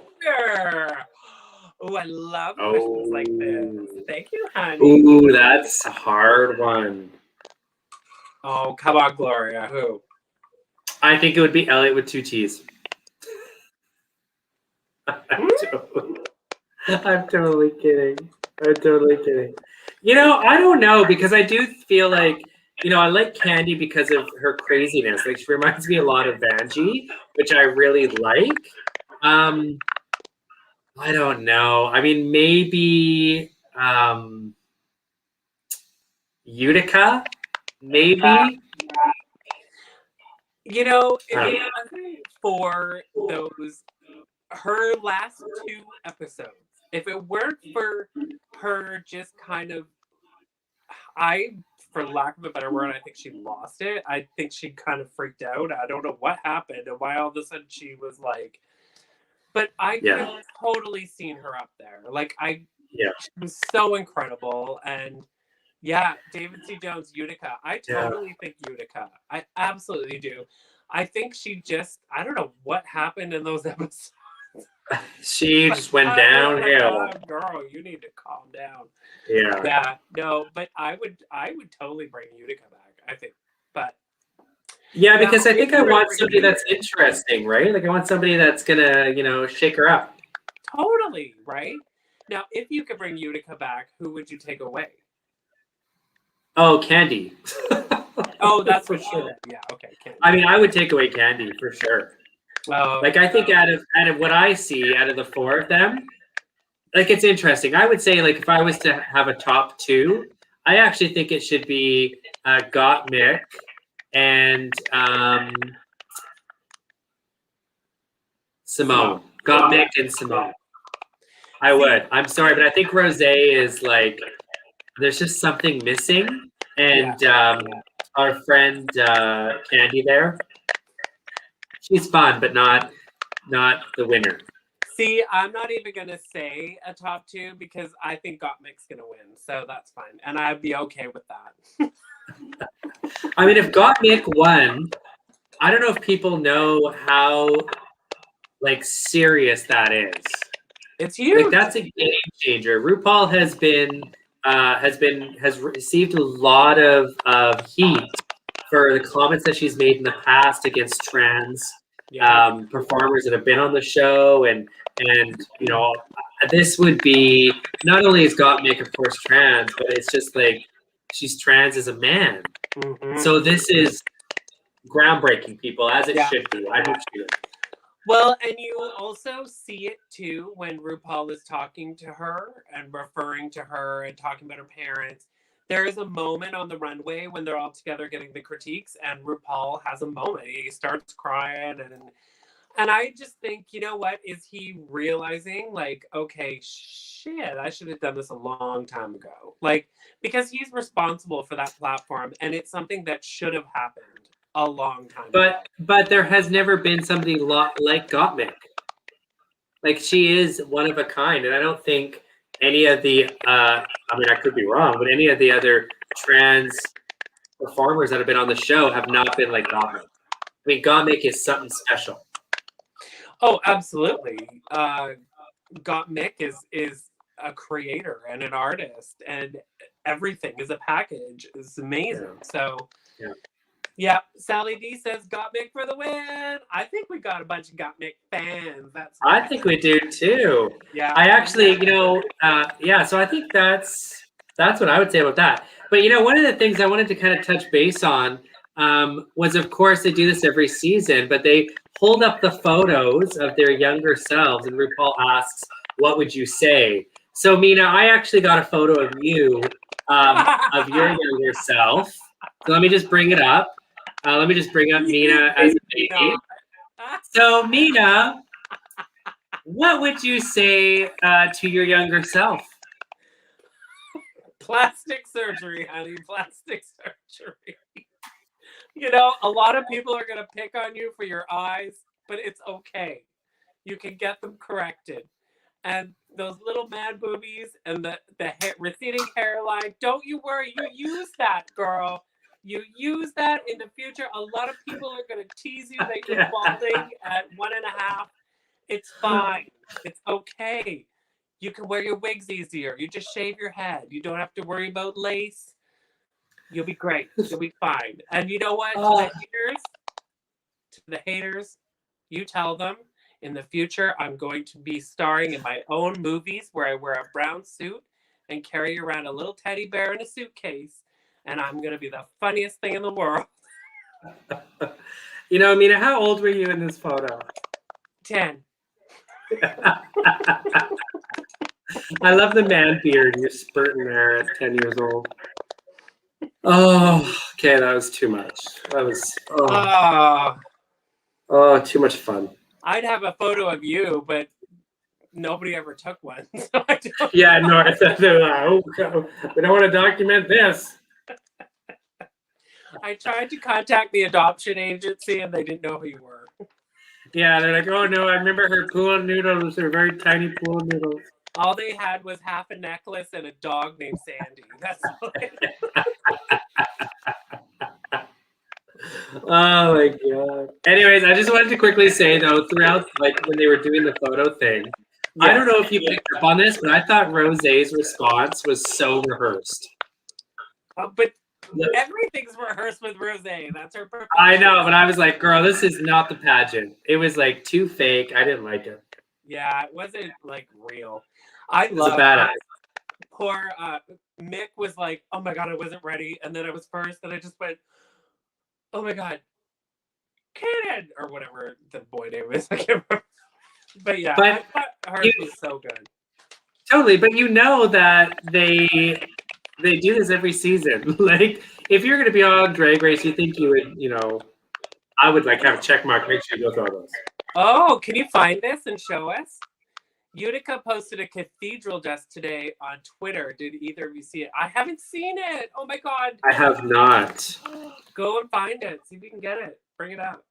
Oh, I love questions like this. Thank you, honey. Ooh, that's a hard one. Oh, come on, Gloria. Who? I think it would be Elliot with 2 T's. I'm totally kidding. You know, I don't know, because I do feel like, you know, I like Candy because of her craziness. Like, she reminds me a lot of Vanjie, which I really like. I don't know. I mean, maybe Utica, maybe. You know, if it wasn't for her last 2 episodes, if it weren't for her just kind of, for lack of a better word, I think she lost it. I think she kind of freaked out. I don't know what happened and why all of a sudden she was like, but I could have totally seen her up there. Like, she was so incredible. And yeah, David C. Jones, Utica. I totally think Utica. I absolutely do. I think she just, I don't know what happened in those episodes. She just went downhill. Like, oh, girl, you need to calm down. Yeah. Yeah. No, but I would totally bring Utica back, I think. But yeah, because I think I want somebody that's interesting, right? Like, I want somebody that's gonna, you know, shake her up. Totally, right? Now, if you could bring Utica back, who would you take away? Oh, Candy. Oh, that's for sure. Yeah, okay, Candy. I mean, I would take away Candy for sure. Like, I think out of what I see, out of the 4 of them, like, it's interesting. I would say, like, if I was to have a top 2, I actually think it should be Gottmik and Simone. Gottmik and Simone. I would. I'm sorry, but I think Rose is like, there's just something missing. And our friend Candy there, she's fun, but not the winner. See, I'm not even going to say a top 2 because I think Gottmik's going to win. So that's fine. And I'd be okay with that. I mean, if Gottmik won, I don't know if people know how, like, serious that is. It's huge. Like, that's a game changer. RuPaul has received a lot of heat for the comments that she's made in the past against trans performers that have been on the show, and you know, this would be, not only is Gottmik, of course, trans, but it's just like, she's trans as a man. Mm-hmm. So this is groundbreaking, people, as it should be. I hope she does. Well, and you also see it too when RuPaul is talking to her and referring to her and talking about her parents. There is a moment on the runway when they're all together getting the critiques, and RuPaul has a moment. He starts crying, and I just think, you know what? Is he realizing, like, okay, shit, I should have done this a long time ago. Like, because he's responsible for that platform, and it's something that should have happened a long time ago. But there has never been somebody like Gottmik. Like, she is one of a kind, and I don't think any of the I mean, I could be wrong, but any of the other trans performers that have been on the show have not been like Gottmik. I mean, Gottmik is something special. Oh, absolutely. Gottmik is a creator and an artist, and everything is a package. It's amazing. So Yep. Sally D says Gottmik for the win. I think we got a bunch of Gottmik fans. I think we do too. Yeah. I actually, yeah. So I think that's what I would say about that. But one of the things I wanted to kind of touch base on was, of course, they do this every season, but they hold up the photos of their younger selves, and RuPaul asks, "What would you say?" So, Mina, I actually got a photo of you, of your younger self. So let me just bring it up. Let me just bring up Mina as a baby. So, Mina, what would you say to your younger self? Plastic surgery, honey. Plastic surgery. A lot of people are going to pick on you for your eyes, but it's okay. You can get them corrected. And those little man boobies and the receding hairline, don't you worry. You use that, girl. You use that in the future. A lot of people are going to tease you that you're balding at 1.5. It's fine. It's okay. You can wear your wigs easier. You just shave your head. You don't have to worry about lace. You'll be great. You'll be fine. And you know what? To the haters, you tell them, in the future, I'm going to be starring in my own movies where I wear a brown suit and carry around a little teddy bear in a suitcase. And I'm going to be the funniest thing in the world. Mina, how old were you in this photo? 10. I love the man beard. You're spurting there at 10 years old. Oh, okay. That was too much. That was too much fun. I'd have a photo of you, but nobody ever took one. So yeah, no, we don't want to document this. I tried to contact the adoption agency and they didn't know who you were. Yeah, they're like, oh no, I remember her pool noodles. They're very tiny pool noodles. All they had was half a necklace and a dog named Sandy. That's all they Oh my god. Anyways, I just wanted to quickly say though, throughout when they were doing the photo thing, I don't know if you picked up on this, but I thought Rosé's response was so rehearsed. But everything's rehearsed with Rosé. That's her purpose. I know, but I was like, girl, this is not the pageant. It was too fake. I didn't like it. Yeah, it wasn't real. I love it. Poor Mick was like, oh my god, I wasn't ready. And then I was first, and I just went, oh my god, Cannon! Or whatever the boy name is. I can't remember. But yeah, I thought hers was so good. Totally, but that they do this every season. If you're going to be on Drag Race, you think you would, I would have a check mark, make sure you go through all those. Oh, can you find this and show us? Utica posted a cathedral dust today on Twitter. Did either of you see it? I haven't seen it. Oh my god. I have not. Go and find it. See if you can get it. Bring it up.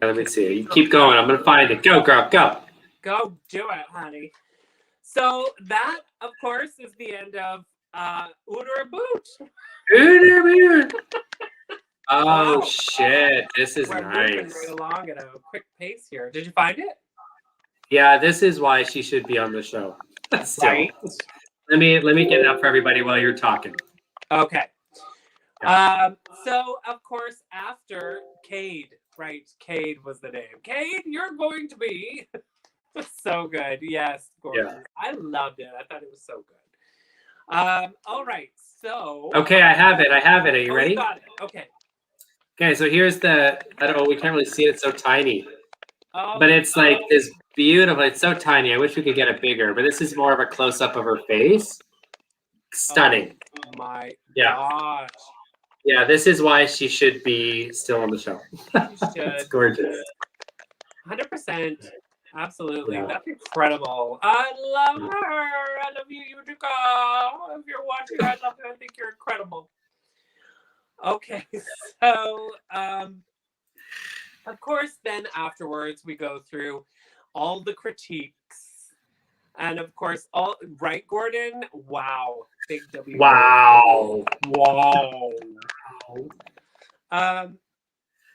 Let me see. You keep going. I'm going to find it. Go, girl. Go. Go do it, honey. So that, of course, is the end of Uder Boot. Uder Boot. Oh, shit. This is We're nice. moving right along at a quick pace here. Did you find it? Yeah, this is why she should be on the show. Right. Let me get it up for everybody while you're talking. Okay. So, of course, after Cade, right? Cade was the name. Cade, you're going to be so good. Yes, gorgeous. Yeah. I loved it. I thought it was so good. All right. So. Okay, I have it. Are you ready? You got it. Okay. Okay, so here's we can't really see it. It's so tiny. Oh, but it's this beautiful. It's so tiny. I wish we could get it bigger, but this is more of a close up of her face. Stunning. Oh my gosh. Yeah, this is why she should be still on the show. It's gorgeous. 100%. Absolutely. Yeah. That's incredible. I love her. I love you, Utica. If you're watching, I love you. I think you're incredible. Okay, so of course, then afterwards we go through all the critiques, and of course, right, Gordon? Wow, big W. Wow.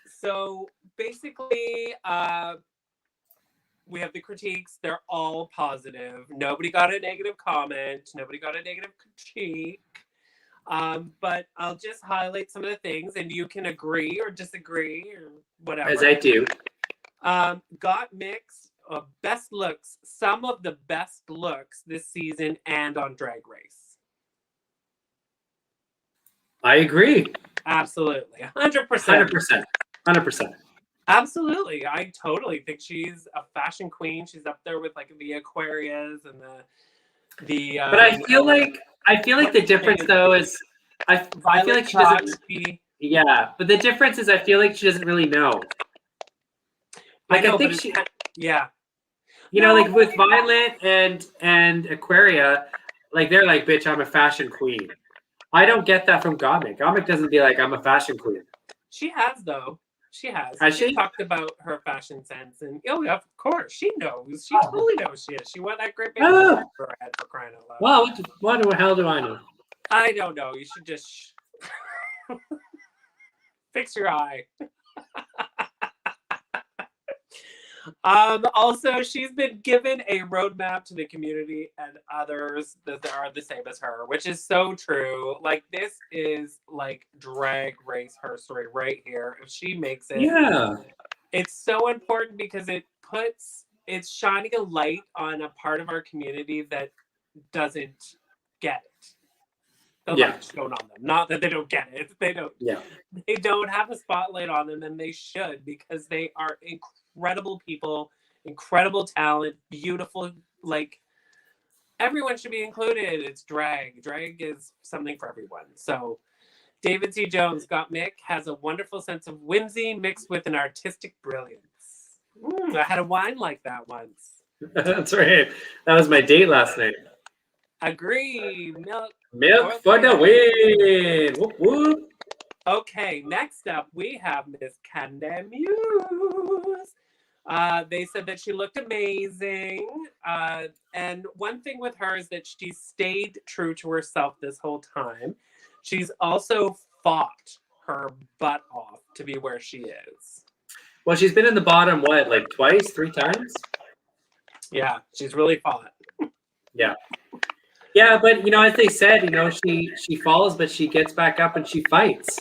So basically, we have the critiques. They're all positive. Nobody got a negative comment. Nobody got a negative critique. But I'll just highlight some of the things, and you can agree or disagree or whatever. As I do. Got mixed best looks, some of the best looks this season and on Drag Race. I agree. Absolutely. 100%. 100%. 100%. Absolutely. I totally think she's a fashion queen. She's up there with like the Aquarias and the but I feel like the difference though is I feel like she doesn't. Yeah, but the difference is I feel like she doesn't really know. Like I think she. Yeah. You know, like with Violet and Aquaria, like they're like, bitch, I'm a fashion queen. I don't get that from Gottmik. Gottmik doesn't be like, I'm a fashion queen. She has though. She has. Has she talked about her fashion sense, and yeah, of course she knows. She totally knows she is. She won that great big for her head for crying out loud. Well, what the hell do I know? I don't know. You should just fix your eye. Also, she's been given a roadmap to the community and others that are the same as her, which is so true. Like, this is like Drag Race her story right here. If she makes it, yeah, it's so important because it's shining a light on a part of our community that doesn't get it. The light's shown on them. Not that they don't get it. They don't. Yeah. They don't have a spotlight on them, and they should, because they are incredible people, incredible talent, beautiful. Like, everyone should be included. It's drag. Drag is something for everyone. So, David C. Jones, Gottmik, has a wonderful sense of whimsy mixed with an artistic brilliance. I had a wine like that once. That's right. That was my date last night. Agree. Milk for the win. Whoop, whoop. Okay, next up we have Miss Candy Muse. They said that she looked amazing. And one thing with her is that she stayed true to herself this whole time. She's also fought her butt off to be where she is. Well, she's been in the bottom, what, like twice, 3 times? Yeah, she's really fought. Yeah. Yeah, but you know, as they said, you know, she falls, but she gets back up and she fights.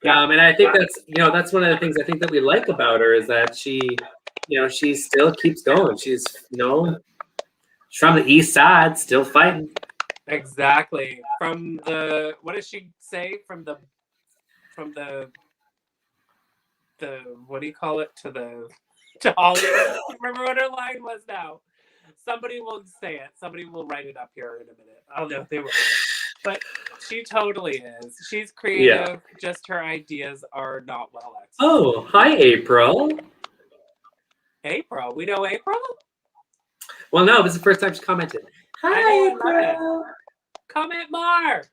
And I think that's one of the things I think that we like about her is that she still keeps going. She's she's from the east side, still fighting. Exactly. From the what does she say? From the what do you call it? To Hollywood. Remember what her line was now. Somebody will say it. Somebody will write it up here in a minute. I'll know they will. But she totally is. She's creative. Yeah. Just her ideas are not well executed. Oh, hi, April. April? We know April? Well, no, this is the first time she commented. Hi, April. Comment more.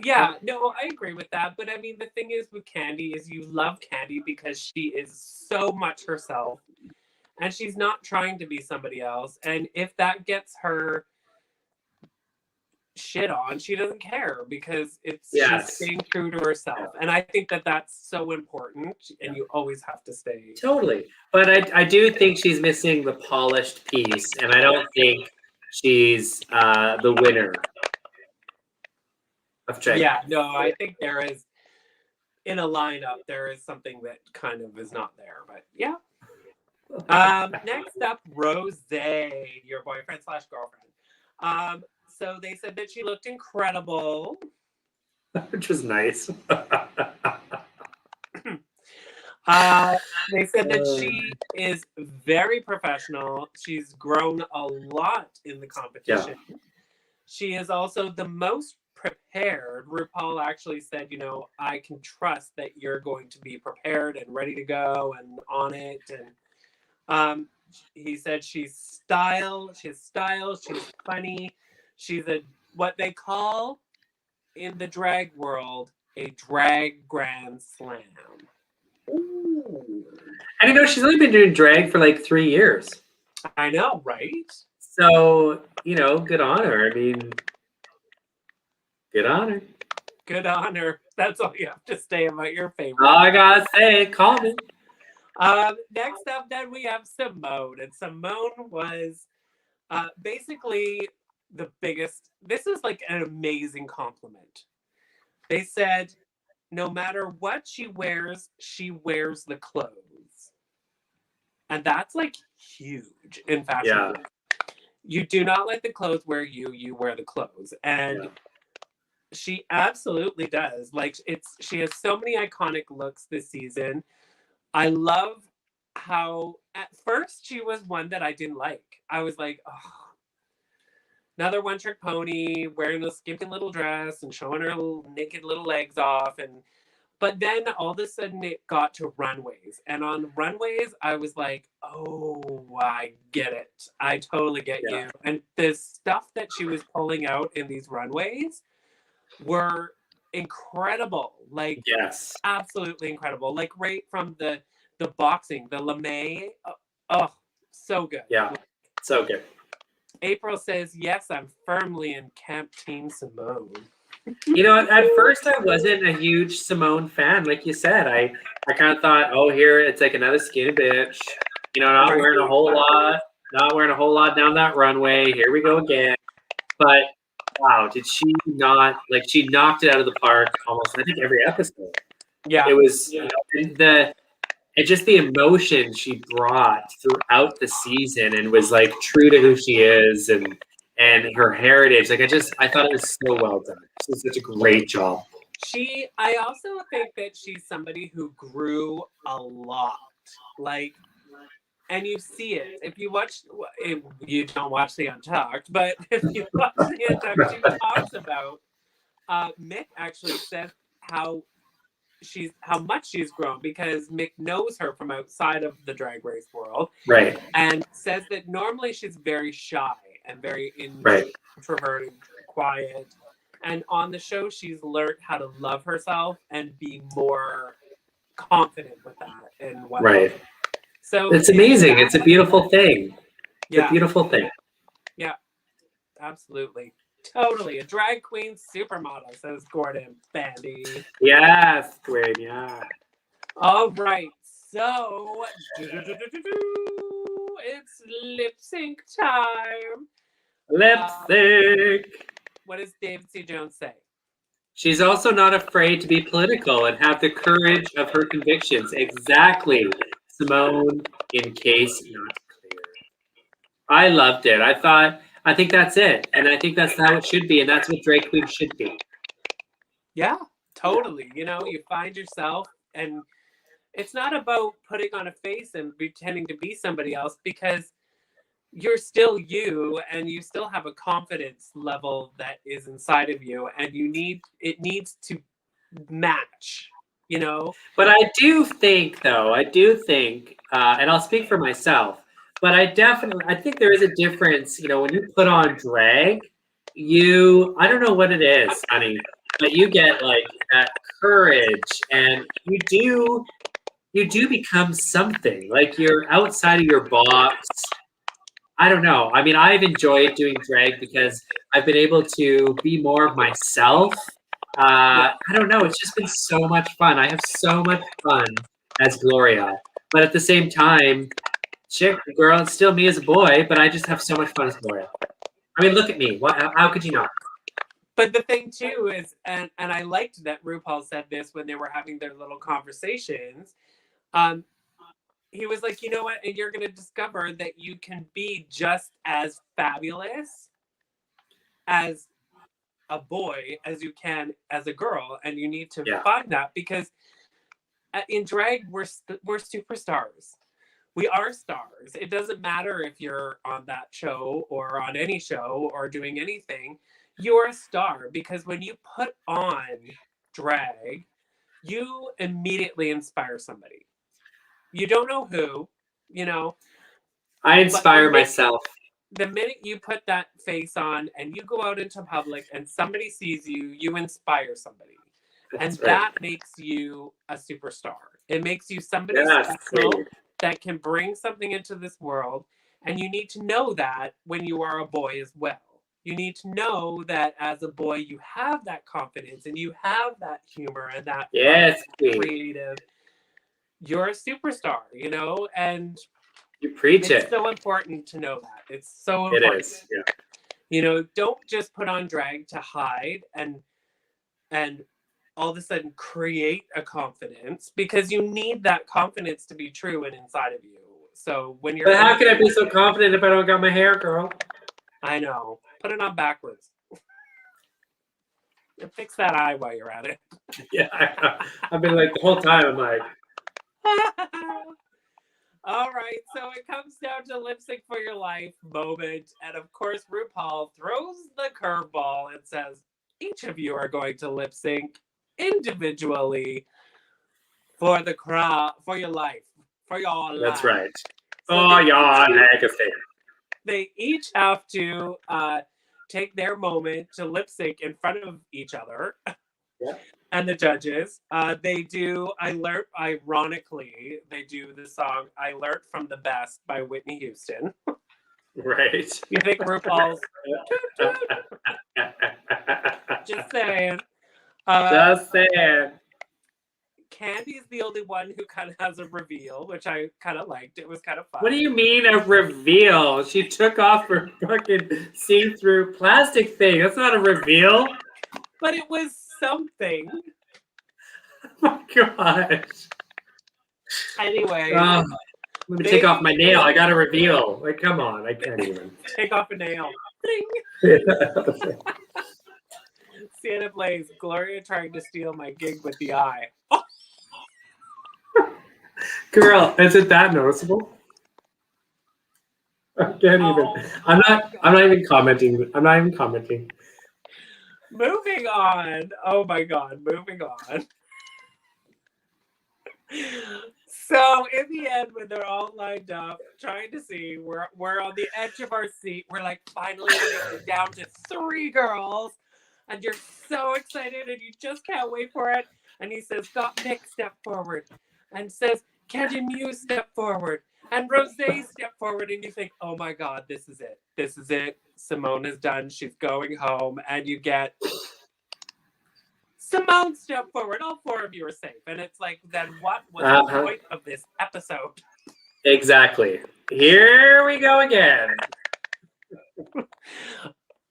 Yeah, no, I agree with that. But I mean, the thing is with Candy is you love Candy because she is so much herself. And she's not trying to be somebody else. And if that gets her shit on, she doesn't care because she's staying true to herself. And I think that that's so important. And you always have to stay. Totally. But I do think she's missing the polished piece. And I don't think she's the winner of Drag. Yeah, no, I think there is, in a lineup, there is something that kind of is not there. But yeah. Next up, Rose, your boyfriend/girlfriend. So they said that she looked incredible, which was nice. They said that she is very professional. She's grown a lot in the competition. Yeah. She is also the most prepared. RuPaul actually said, I can trust that you're going to be prepared and ready to go and on it. And he said she's style, she's funny. She's what they call in the drag world a drag grand slam. Ooh. And she's only been doing drag for like 3 years. I know, right? So, good on her. I mean, good on her. Good on her. That's all you have to say about your favorite. All I gotta say, call me. Next up, then we have Simone, and Simone was basically the biggest, this is like an amazing compliment. They said, no matter what she wears the clothes. And that's like huge in fashion. Yeah. You do not let the clothes wear you, you wear the clothes. And she absolutely does. Like, she has so many iconic looks this season. I love how at first she was one that I didn't like. I was like, oh, another one-trick pony wearing a skimpy little dress and showing her little naked little legs off. But then all of a sudden it got to runways. And on runways, I was like, oh, I get it. I totally get you. And the stuff that she was pulling out in these runways were incredible. Like, yes, absolutely incredible. Like, right from the boxing, the lame. Oh, so good. Yeah, so good. April says, yes, I'm firmly in Camp Team Simone. You know, at first I wasn't a huge Simone fan. Like you said, I kind of thought, oh, here it's like another skinny bitch. You know, not wearing a whole lot down that runway. Here we go again. But wow, did she not, like, she knocked it out of the park almost, I think, every episode. Yeah. It was, you know, and just the emotion she brought throughout the season and was like true to who she is and her heritage. Like, I thought it was so well done. She did such a great job. I also think that she's somebody who grew a lot. Like, and you see it. If you watch, you don't watch the Untucked, but if you watch the Untucked, she talks about, Mick actually said how much she's grown because Mick knows her from outside of the Drag Race world. Right. And says that normally she's very shy and very introverted, quiet. And on the show, she's learned how to love herself and be more confident with that and whatnot. Right. So it's amazing. It's a beautiful thing. It's a beautiful thing. Yeah, absolutely. Totally. A drag queen supermodel, says Gordon Bandy. Yes, Gwen, yeah. All right. So, it's lip sync time. Lip sync. What does David C. Jones say? She's also not afraid to be political and have the courage of her convictions. Exactly, Simone, in case not clear. I loved it. I think that's it. And I think that's how it should be. And that's what drag queen should be. Yeah, totally. You know, you find yourself, and it's not about putting on a face and pretending to be somebody else, because you're still you and you still have a confidence level that is inside of you, and it needs to match, you know? But I do think, and I'll speak for myself, but I think there is a difference, you know, when you put on drag, I don't know what it is, honey, but you get like that courage and you do become something, like you're outside of your box. I don't know. I mean, I've enjoyed doing drag because I've been able to be more of myself. I don't know. It's just been so much fun. I have so much fun as Gloria. But at the same time, chick, girl, it's still me as a boy, but I just have so much fun as Gloria. I mean, look at me. How could you not? But the thing, too, is, and I liked that RuPaul said this when they were having their little conversations. He was like, you know what? And you're going to discover that you can be just as fabulous as a boy as you can as a girl. And you need to find that, because in drag, we're superstars. We are stars. It doesn't matter if you're on that show or on any show or doing anything. You're a star, because when you put on drag, you immediately inspire somebody. You don't know who, you know. I inspire myself. The minute you put that face on and you go out into public and somebody sees you, you inspire somebody. That makes you a superstar. It makes you somebody special that can bring something into this world. And you need to know that when you are a boy as well. You need to know that as a boy, you have that confidence and you have that humor and that creative. You're a superstar, you know, and you preach it. It's so important to know that. It's so important. It is, yeah. don't just put on drag to hide and all of a sudden create a confidence, because you need that confidence to be true and inside of you. So when you're... But how can I be so confident if I don't got my hair, girl? I know. Put it on backwards. Fix that eye while you're at it. Yeah, I've been like the whole time. I'm like, all right, so it comes down to lip sync for your life moment, and of course RuPaul throws the curveball and says each of you are going to lip sync individually for the crowd, for your life, for your life. That's right. So your legacy. They each have to take their moment to lip sync in front of each other. Yeah. And the judges. Ironically, they do the song I Learned from the Best by Whitney Houston. Right. You think RuPaul's... Just saying. Just saying. Candy's the only one who kind of has a reveal, which I kind of liked. It was kind of fun. What do you mean a reveal? She took off her fucking see-through plastic thing. That's not a reveal. But it was something. Oh my gosh. Anyway. Let me take off my nail. I got a reveal. Like, come on. I can't even. Take off a nail. Sienna Blaze, Gloria trying to steal my gig with the eye. Girl, is it that noticeable? I can't even. I'm not even commenting. I'm not even commenting. Moving on. Oh my God. Moving on. So in the end, when they're all lined up, trying to see, we're on the edge of our seat. We're like, finally, we're down to 3 girls. And you're so excited and you just can't wait for it. And he says, "Got Nick, step forward." And says, "Candy Muse, step forward." And Rosé, step forward. And you think, oh my God, this is it. This is it. Simone is done. She's going home. And you get Simone, step forward. All 4 of you are safe. And it's like, then what was the point of this episode? Exactly. Here we go again.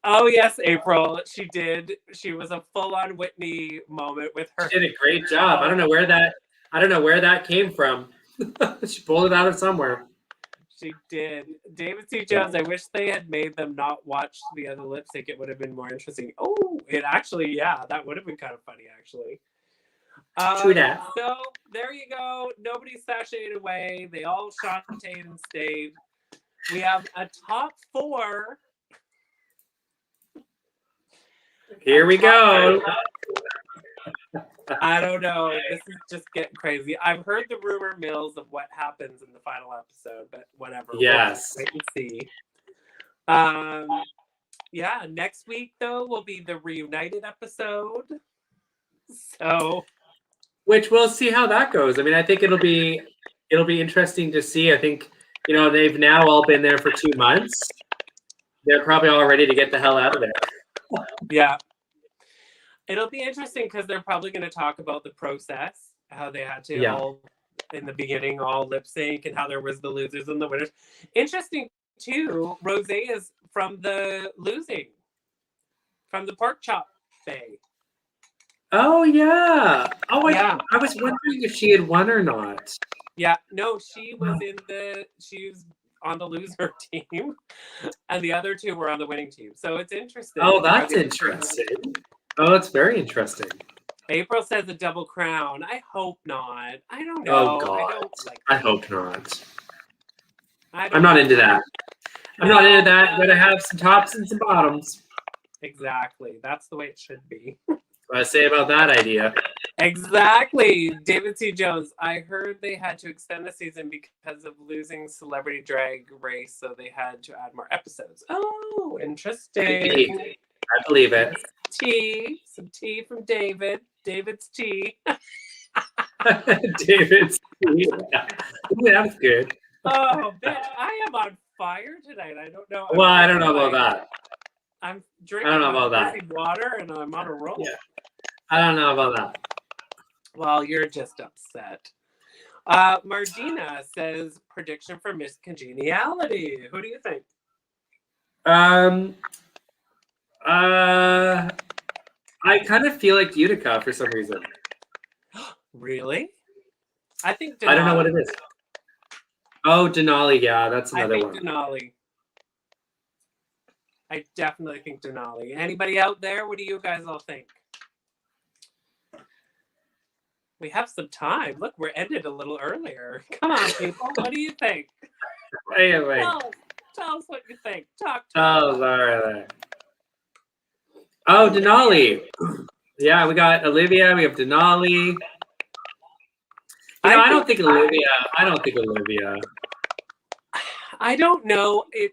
Oh yes, April. She did. She was a full-on Whitney moment with her. She did a great job. I don't know where that came from. She pulled it out of somewhere. She did. David C. Jones, I wish they had made them not watch the other lip sync. It would have been more interesting. Oh, it actually, yeah, that would have been kind of funny, actually. True that. So there you go. Nobody sashayed away. They all shantaed and stayed. We have a top 4. Here we go. I don't know. This is just getting crazy. I've heard the rumor mills of what happens in the final episode, but whatever. Yes. We'll wait and see. Yeah, next week though will be the reunited episode. So, which we'll see how that goes. I mean, I think it'll be interesting to see. I think, they've now all been there for 2 months. They're probably all ready to get the hell out of there. Yeah. It'll be interesting because they're probably going to talk about the process, how they had to all, in the beginning, all lip sync, and how there was the losers and the winners. Interesting, too, Rosé is from the pork chop bay. Oh, yeah. Oh, yeah. I was wondering if she had won or not. Yeah. No, she was on the loser team, and the other 2 were on the winning team. So it's interesting. Oh, that's interesting. Oh, that's very interesting. April says a double crown. I hope not. I don't know. Oh, God. I hope not. I'm not into that. I'm not into that. Gotta have some tops and some bottoms. Exactly. That's the way it should be. What I say about that idea? Exactly. David C. Jones. I heard they had to extend the season because of losing Celebrity Drag Race, so they had to add more episodes. Oh, interesting. I believe it. Some tea from David. David's tea. David's tea. That's good. Oh, bitch. I am on fire tonight. I don't know. Well, I don't know about that. I'm drinking water and I'm on a roll. Yeah. I don't know about that. Well, you're just upset. Mardina says prediction for Miss Congeniality. Who do you think? I kind of feel like Utica for some reason. Really? I think Denali. I don't know what it is. Oh, Denali. Yeah, that's another one. I think Denali. I definitely think Denali. Anybody out there? What do you guys all think? We have some time. Look, we're ended a little earlier. Come on, people. What do you think? Wait. Tell us what you think. Talk to us. Sorry. Oh, Denali. Yeah, we got Olivia. We have Denali. I don't think Olivia. I don't know. It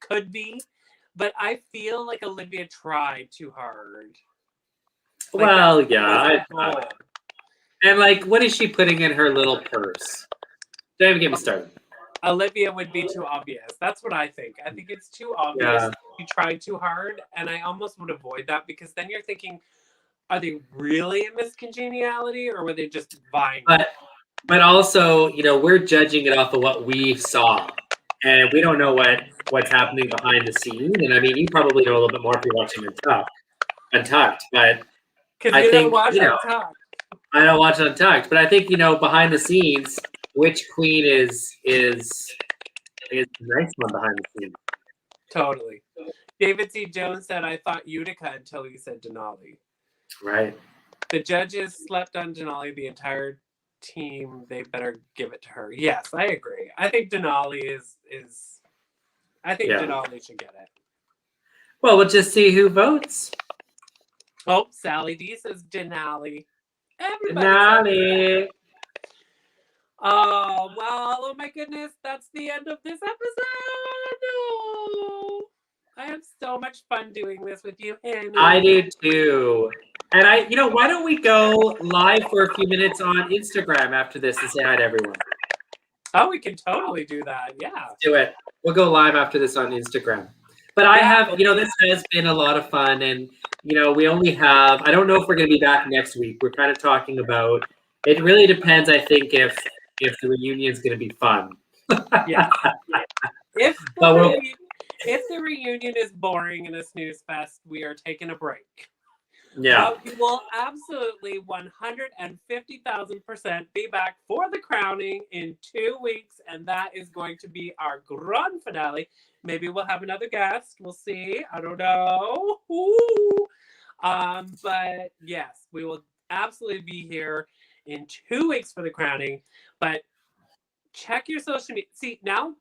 could be, but I feel like Olivia tried too hard. Like, well, yeah. And like, what is she putting in her little purse? Don't even get me started. Olivia would be too obvious. That's what I think. I think it's too obvious. Yeah. She tried too hard, and I almost would avoid that because then you're thinking, are they really in Miss Congeniality, or were they just vying? But also, we're judging it off of what we saw, and we don't know what's happening behind the scenes. And I mean, you probably know a little bit more if you're watching Untucked, but I think Untucked. I don't watch Untucked, but I think behind the scenes, which queen is the nice one behind the scenes. Totally. David C. Jones said, "I thought Utica until you said Denali." Right. The judges slept on Denali the entire team. They better give it to her. Yes, I agree. I think Denali is. I think Denali should get it. Well, we'll just see who votes. Oh, Sally D says Denali. Denali. Oh, well, oh my goodness. That's the end of this episode. No. I have so much fun doing this with you, Henny. I do too. And why don't we go live for a few minutes on Instagram after this and say hi to everyone? Oh, we can totally do that. Yeah. Let's do it. We'll go live after this on Instagram. But I have, this has been a lot of fun. And, we only have, I don't know if we're going to be back next week. We're kind of talking about, it really depends, I think, if the reunion is going to be fun. Yeah. If the reunion is boring and a snooze fest, we are taking a break. Yeah. But we will absolutely 150,000% be back for the crowning in 2 weeks, and that is going to be our grand finale. Maybe we'll have another guest. We'll see. I don't know. Ooh. But yes, we will absolutely be here in 2 weeks for the crowning. But check your social media. See, now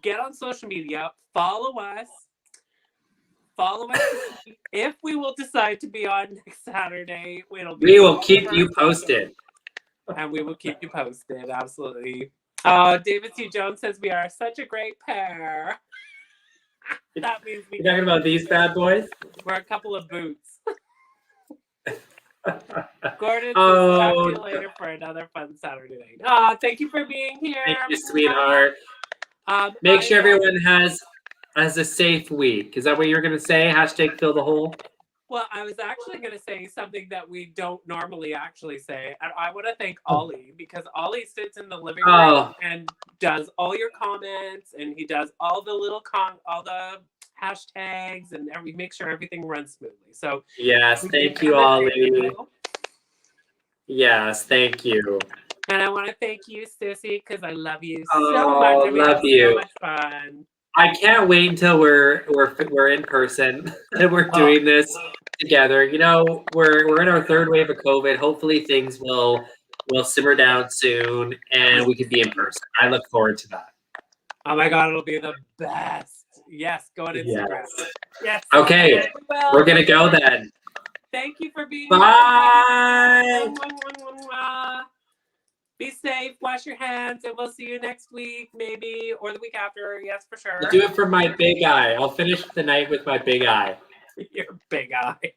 get on social media. Follow us. If we will decide to be on next Saturday, we will keep you posted. And we will keep you posted, absolutely. David C. Jones says we are such a great pair. That means you're talking about these bad boys? We're a couple of boots. Gordon, talk to you later for another fun Saturday night. Thank you for being here. Thank you, sweetheart. Make sure everyone has a safe week. Is that what you're going to say? # fill the hole? Well, I was actually going to say something that we don't normally actually say. And I want to thank Ollie, because Ollie sits in the living room and does all your comments, and he does all the little all the hashtags, and make sure everything runs smoothly. So yes, thank you, Ollie. Yes, thank you. And I want to thank you, Sissy, because I love you so much. I love you. So much fun. I can't wait until we're in person and we're doing this together. We're in our 3rd wave of COVID. Hopefully things will simmer down soon and we can be in person. I look forward to that. Oh my God, it'll be the best. Yes, go on Instagram. Yes. Okay, we're gonna go then. Thank you for being here. Bye. Be safe, wash your hands, and we'll see you next week, maybe, or the week after. Yes, for sure. I'll do it for my big eye. I'll finish the night with my big eye. Your big eye.